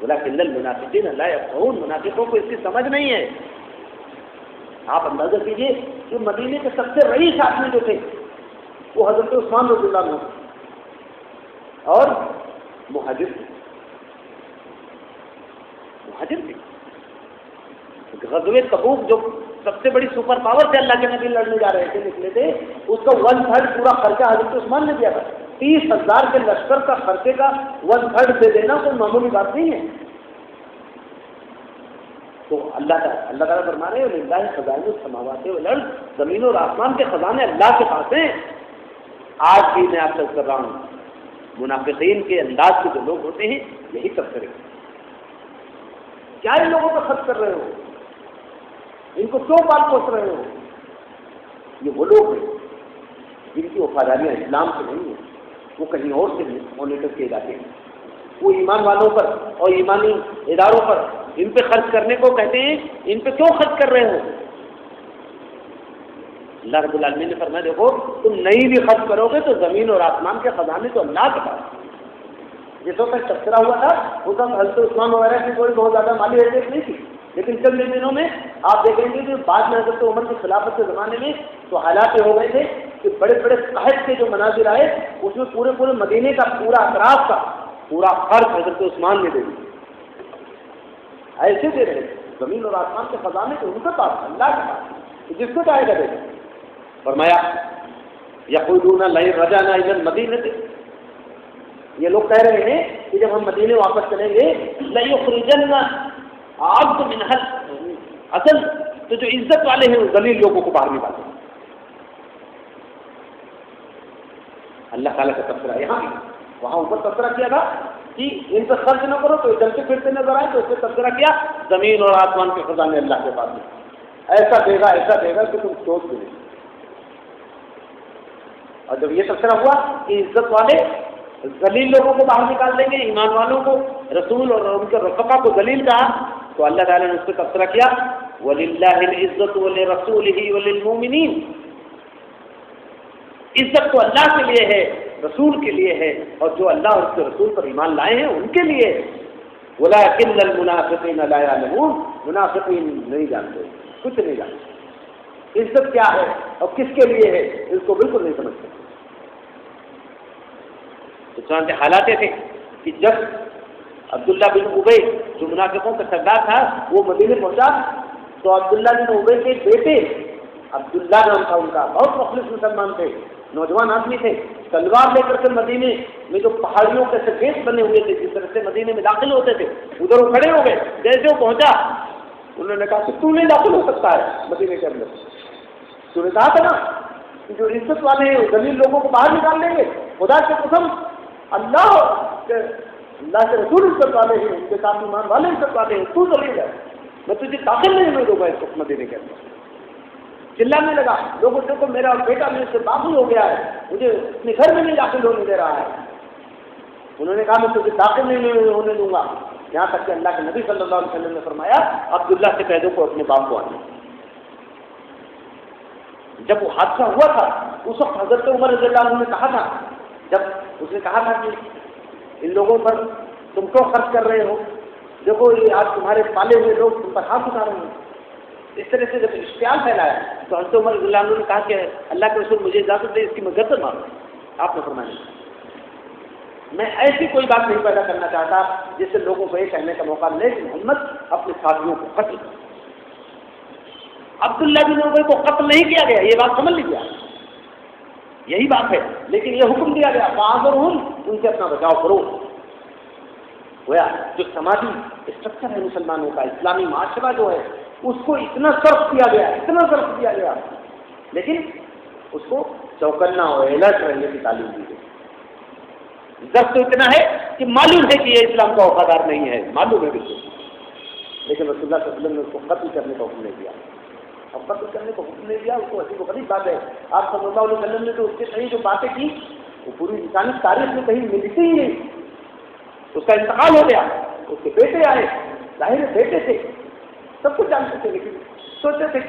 وَلَٰكِنَّ الْمُنَافِقِينَ لَا يَفْقَهُونَ، منافقوں کو اس کی سمجھ نہیں ہے. آپ اندازہ کیجیے کہ مدینے کے سب سے رئیس آدمی جو تھے وہ حضرت عثمان رضی اللہ عنہ اور مہاجر تھے. غزوہ تبوک جو سب سے بڑی سپر پاور سے اللہ کے نبی لڑنے جا رہے تھے، نکلے تھے، اس کا 1/3 پورا خرچہ حضرت عثمان نے دیا تھا. 30,000 کے لشکر کا خرچے کا 1/3 دے دینا کوئی معمولی بات نہیں ہے. تو اللہ تعالیٰ فرما رہے ہیں للہ خزائن السماوات والارض، زمین اور آسمان کے خزانے اللہ کے پاس ہیں. آج بھی میں آپ سے کر رہا ہوں، منافقین کے انداز کے جو لوگ ہوتے ہیں یہی تبصرے. کیا ان لوگوں پر خرچ کر رہے ہو؟ ان کو کیوں پال پوس رہے ہو؟ یہ وہ لوگ ہیں جن کی وفاداریاں اسلام سے نہیں ہیں، وہ کہیں اور سے مانیٹر کیے جاتے ہیں. وہ ایمان والوں پر اور ایمانی اداروں پر ان پہ خرچ کرنے کو کہتے ہیں. ان پہ کیوں خرچ کر رہے ہو؟ اللہ رب العالمین نے فرمایا دیکھو تم نہیں بھی خرچ کرو گے تو زمین اور آسمان کے خزانے تو اللہ کے پاس. جس وقت تذکرہ ہوا تھا اس وقت حضرت عثمان وغیرہ کی کوئی بہت زیادہ مالی حیثیت نہیں تھی، لیکن چند دنوں میں آپ دیکھیں گے کہ بعد میں حضرت عمر کی خلافت کے زمانے میں تو حالات ہو گئے تھے کہ بڑے بڑے قحط کے جو مناظر آئے اس میں پورے مدینے کا پورا اطراف کا پورا خرچ حضرت عثمان نے دے دی. ایسے دے رہے زمین اور آسمان کے خزانے تو ان کے پاس اللہ کے پاس، جس کو چاہے گا دے. فرمایا یقولون لئن رجعنا الی المدینہ، یہ لوگ کہہ رہے ہیں کہ جب ہم مدینے واپس چلیں گے لَيُخْرِجَنَّ عَبْدٌ مِنْهَا، اصل تو جو عزت والے ہیں وہ ذلیل لوگوں کو باہر نکالتے ہیں. اللہ تعالیٰ کا تذکرہ یہاں بھی، وہاں اوپر تذکرہ کیا تھا کہ ان پہ خرچ نہ کرو تو چلتے پھرتے نظر آئے، تو اس پہ تذکرہ کیا زمین اور آسمان کے خزانے اللہ کے پاس ہیں، ایسا دے گا کہ تم سوچ بھی نہیں. اور جب یہ تذکرہ ہوا کہ عزت والے ذلیل لوگوں کو باہر نکال دیں گے، ایمان والوں کو، رسول اور ان کے رفقا کو ذلیل کہا، تو اللہ تعالیٰ نے اس پہ تبصرہ کیا وَلِلَّهِ الْعِزَّةُ وَلِرَسُولِهِ وَلِلْمُؤْمِنِينَ، عزت تو اللہ کے لیے ہے، رسول کے لیے ہے، اور جو اللہ اور اس کے رسول پر ایمان لائے ہیں ان کے لیے ہے. وَلَٰكِنَّ الْمُنَافِقِينَ لَا يَعْلَمُونَ، منافقین نہیں جانتے، کچھ نہیں جانتے عزت کیا ہے اور کس کے لیے ہے، اس کو بالکل نہیں سمجھتے. تو چنانچہ حالات تھے کہ جب عبداللہ بن ابی جو منافقوں کا سردار تھا وہ مدینے پہنچا تو عبداللہ بن ابی کے بیٹے، عبداللہ نام تھا ان کا، بہت مخلص مسلمان تھے، نوجوان آدمی تھے، تلوار لے کر کے مدینے میں جو پہاڑیوں کے گیٹ بنے ہوئے تھے جس طرح سے مدینے میں داخل ہوتے تھے ادھر وہ کھڑے ہو گئے. جیسے وہ پہنچا انہوں نے کہا کہ تو نہیں داخل ہو سکتا ہے مدینے کے اندر. تو نے کہا تھا نا کہ جو عزت والے ہیں ذلیل لوگوں کو باہر نکال لیں گے. خدا کی قسم اللہ اللہ کے رسول عزت والے ہیں، ان کے ساتھ ایمان والے عزت والے ہیں، تو ذلیل ہے، میں تجھے داخل نہیں ہونے دوں گا اس حکم دینے کے اندر۔ چلانے لگا، لوگوں دیکھو میرا بیٹا میرے سے باغی ہو گیا ہے، مجھے اپنے گھر میں نہیں داخل ہونے دے رہا ہے۔ انہوں نے کہا میں تجھے داخل نہیں ہونے دوں گا، یہاں تک کہ اللہ کے نبی صلی اللہ علیہ وسلم نے فرمایا عبداللہ سے کہہ دو کو اپنے باپ کو آنے۔ جب وہ حادثہ ہوا تھا اس وقت حضرت عمر رضی اللہ عنہ نے کہا تھا، جب اس نے کہا تھا کہ ان لوگوں پر تم کیوں خرچ کر رہے ہو، دیکھو یہ آج تمہارے پالے ہوئے لوگ تم پر ہاتھ اٹھا رہے ہیں، اس طرح سے جب اشتعال پھیلایا تو حضرت عمر رضی اللہ عنہ نے کہا کہ اللہ کے رسول مجھے اجازت دے اس کی میں گردن ماروں۔ آپ نے فرمایا میں ایسی کوئی بات نہیں پیدا کرنا چاہتا جس سے لوگوں کو یہ کہنے کا موقع ملے کہ محمد اپنے ساتھیوں کو قتل۔ عبداللہ بن ابی کو قتل نہیں کیا گیا، یہ بات سمجھ لیجیے، یہی بات ہے، لیکن یہ حکم دیا گیا فاعذرہم، ان سے اپنا بچاؤ کرو۔ گویا جو سماجی اسٹرکچر ہے مسلمانوں کا، اسلامی معاشرہ جو ہے اس کو اتنا صرف کیا گیا، اتنا صرف کیا گیا، لیکن اس کو چوکنا اور الرٹ رہنے کی تعلیم دی گئی۔ ضرب تو اتنا ہے کہ معلوم ہے کہ یہ اسلام کا وفادار نہیں ہے، معلوم ہے بالکل، لیکن رسول اللہ صلی اللہ علیہ وسلم نے اس کو قتل کرنے کا حکم نہیں دیا، اور قتل کرنے کا حکم نہیں دیا اس کو عجیب و غریب بات ہے۔ آپ صلی اللہ علیہ وسلم نے تو اس کے صحیح جو باتیں کی وہ پوری انسانی تاریخ میں کہیں ملتی ہی نہیں۔ اس کا انتقال ہو گیا، اس کے بیٹے آئے، ظاہر بیٹے تھے، سب کچھ جانتے تھے، لیکن سوچتے تھے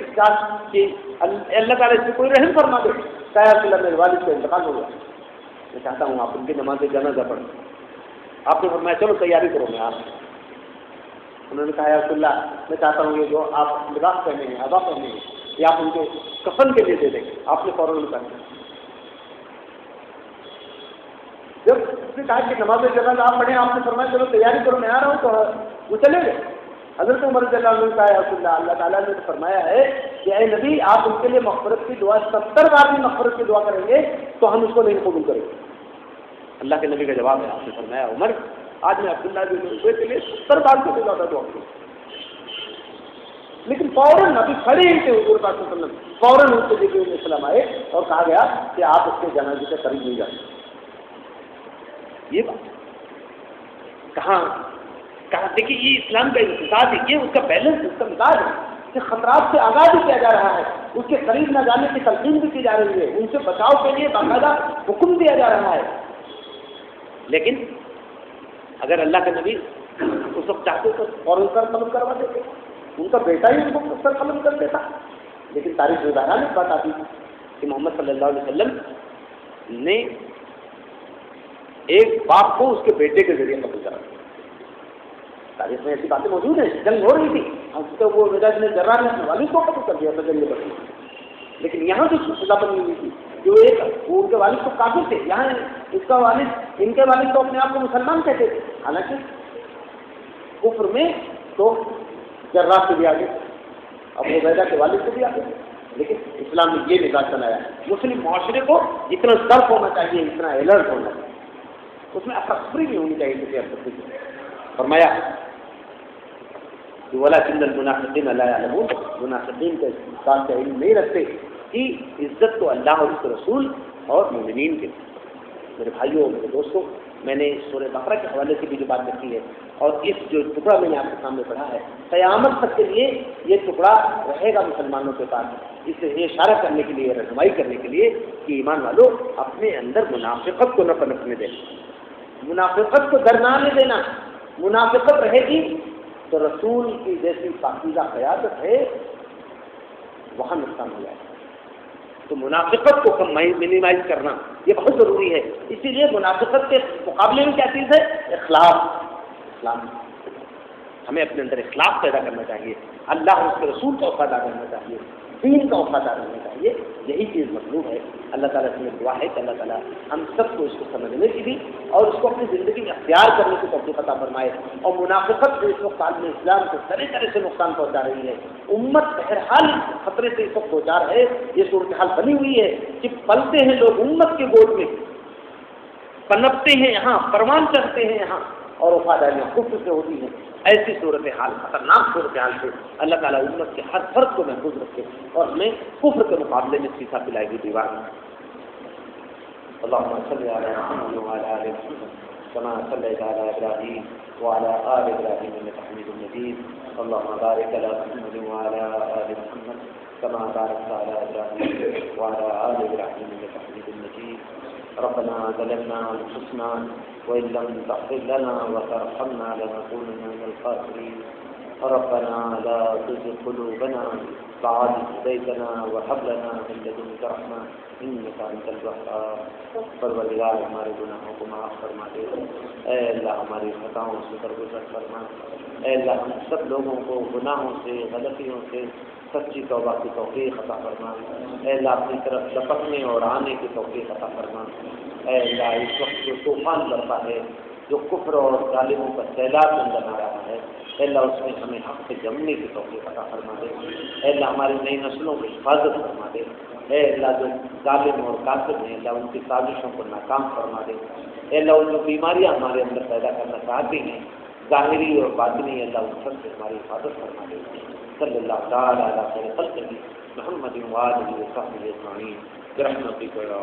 کہ اللہ تعالیٰ اس سے کوئی رحم فرما دے۔ میرے والد کا انتقال ہو گیا، میں چاہتا ہوں آپ ان کی نماز جنازہ پڑھیں۔ آپ نے فرمایا چلو تیاری کرو میں آپ۔ انہوں نے کہا یا رسول اللہ میں چاہتا ہوں یہ جو آپ لباس پہنے ہیں، عبا پہنے ہیں، یہ آپ ان کے کفن کے لیے دے دیں۔ آپ نے فوراً کہا جب اس نے کہا کہ نماز جنازہ آپ پڑھیں، آپ نے فرمایا چلو تیاری کرو میں آ رہا ہوں، تو وہ چلے گئے۔ حضرت عمر رضی اللہ عنہ نے کہا یا رسول اللہ، اللہ تعالیٰ نے فرمایا ہے کہ اے نبی آپ ان کے لیے مغفرت کی دعا 70 بار بھی مغفرت کی دعا کریں گے تو ہم اس کو نہیں قبول کریں گے۔ اللہ کے نبی کا جواب ہے، آپ نے فرمایا عمر آج میں عبداللہ بن ابی کے لیے 70 بار سے زیادہ دعا کروں، لیکن فوراً ابھی کھڑے ہی تھے حضور پاک صلی اللہ علیہ وسلم، فوراً ان سے جبرائیل علیہ السلام آئے اور کہا گیا کہ آپ اس کے جنازے سے قریب نہیں جائیں۔ یہ بات کہاں دیکھیے یہ اسلام کا انتظار ہے، یہ اس کا بیلنس، اس کا مزاج ہے کہ خطرات سے آگاہ بھی کیا جا رہا ہے، اس کے قریب نہ جانے کی تلقین بھی کی جا رہی ہے، ان سے بچاؤ کے لیے باقاعدہ حکم دیا جا رہا ہے۔ لیکن اگر اللہ کے نبی اس وقت چاہتے تو فوراً سر قلم کروا دیتے، ان کا بیٹا ہی ان کو سر قلم کر دیتا، لیکن تاریخ میں بہرحال اس بات آتی کہ محمد صلی اللہ علیہ وسلم نے ایک باپ کو اس کے بیٹے کے ذریعے قتل کرا۔ تاریخ میں ایسی باتیں موجود ہیں، جنگ ہو رہی تھی، تو وہ مزاج نے جرار نے اپنے والد کو قتل کر دیا تجربے بدل، لیکن یہاں جو سزا بنی ہوئی تھی جو ایک وہ ان کے والد تو کافر تھے، یہاں اس کا والد ان کے والد تو اپنے آپ کو مسلمان کہتے تھے، حالانکہ کفر میں تو جرار سے بھی آگے، ابو عبیدہ کے والد سے بھی آگے، لیکن اسلام نے یہ مزاج بنایا مسلم معاشرے کو جتنا ضرب ہونا چاہیے اتنا الرٹ ہونا چاہیے، اس میں افسری نہیں ہونی چاہیے کسی افسری سے۔ فرمایا کہ وَلَٰكِنَّ الْمُنَافِقِينَ لَا يَعْلَمُونَ، منافقین کا اس بات کا علم نہیں رکھتے کہ عزت تو اللہ اور اس کے رسول اور مومنین کے۔ میرے بھائیوں میرے دوستوں، میں نے سورہ بقرہ کے حوالے سے بھی جو بات رکھی ہے اور اس جو ٹکڑا میں نے آپ کے سامنے پڑھا ہے، قیامت تک کے لیے یہ ٹکڑا رہے گا مسلمانوں کے پاس، اس سے یہ اشارہ کرنے کے لیے، رہنمائی کرنے کے لیے کہ ایمان والوں اپنے اندر منافقت کو نہ پنپنے دیں، منافقت کو درنانے دینا۔ منافقت رہے گی تو رسول کی جیسی پاکیزہ قیادت ہے وہاں نقصان ہو جائے گا، تو منافقت کو کم منیمائز کرنا یہ بہت ضروری ہے۔ اسی لیے منافقت کے مقابلے میں کیا چیز ہے؟ اخلاص۔ ہمیں اپنے اندر اخلاص پیدا کرنا چاہیے، اللہ اور اس کے رسول کا وفادار رہنا چاہیے، دین کا وفادار رہنا چاہیے، یہی چیز مطلوب ہے۔ اللہ تعالیٰ سے میری دعا ہے کہ اللہ تعالیٰ ہم سب کو اس کو سمجھنے کی بھی اور اس کو اپنی زندگی میں اختیار کرنے کی توفیق عطا فرمائے۔ اور منافقت جو اس وقت عالم اسلام کو طرح طرح سے نقصان پہنچا رہی ہے، امت بہرحال خطرے سے اس وقت دوچار ہے، یہ صورتحال بنی ہوئی ہے کہ پلتے ہیں لوگ امت کے گود میں، پنپتے ہیں یہاں، پروان چڑھتے ہیں یہاں، اور وفاداریاں کفر سے ہوتی ہیں۔ ایسی صورتحال، خطرناک صورتحال سے اللہ تعالیٰ امت کے ہر فرد کو محفوظ رکھے اور ہمیں کفر کے مقابلے میں سیسا پلائے گی دیوار۔ اللہم صلی علی محمد وعلی آل محمد كما صليت على إبراهيم وعلى آل إبراهيم إنك حميد مجيد. اللهم بارك على محمد وعلى آل محمد كما باركت على إبراهيم وعلى آل إبراهيم إنك حميد مجيد. ربنا ظلمنا أنفسنا وإن لم تغفر لنا وترحمنا لنكونن من الخاسرين. ربنا لا تزغ قلوبنا بعد إذ هديتنا وهب لنا من لدنك رحمة إنك أنت الوهاب. پروردگار ہمارے گناہوں کو معاف فرما دے. اے اللہ ہماری خطاؤں سے درگزر فرما. اے اللہ ہم سب لوگوں کو گناہوں سے غلطیوں سے سچی توبہ کی توفیق عطا فرما. اے اللہ اپنی طرف لپکنے اور آنے کی توفیق عطا فرما. اے اللہ اس وقت جو طوفان برپا ہے، جو کفر اور ظالموں کا سیلاب اندر آ رہا ہے، اے اللہ اس میں ہمیں حق سے جمنے کی توفیق عطا فرما دے. اے اللہ ہماری نئی نسلوں کی حفاظت فرما دے. اے اللہ جو ظالم اور کافر ہیں، اللہ ان کی سازشوں کو ناکام فرما دے. اے اللہ ان جو بیماریاں ہمارے اندر پیدا کرنا چاہتی ہیں، ظاہری اور باطنی، اللہ ان سب سے ہماری حفاظت فرما دے. صلی اللہ تعالیٰ علیہ خیر خلقہ محمد وآلہ وصحبہ اجمعین برحمتک یا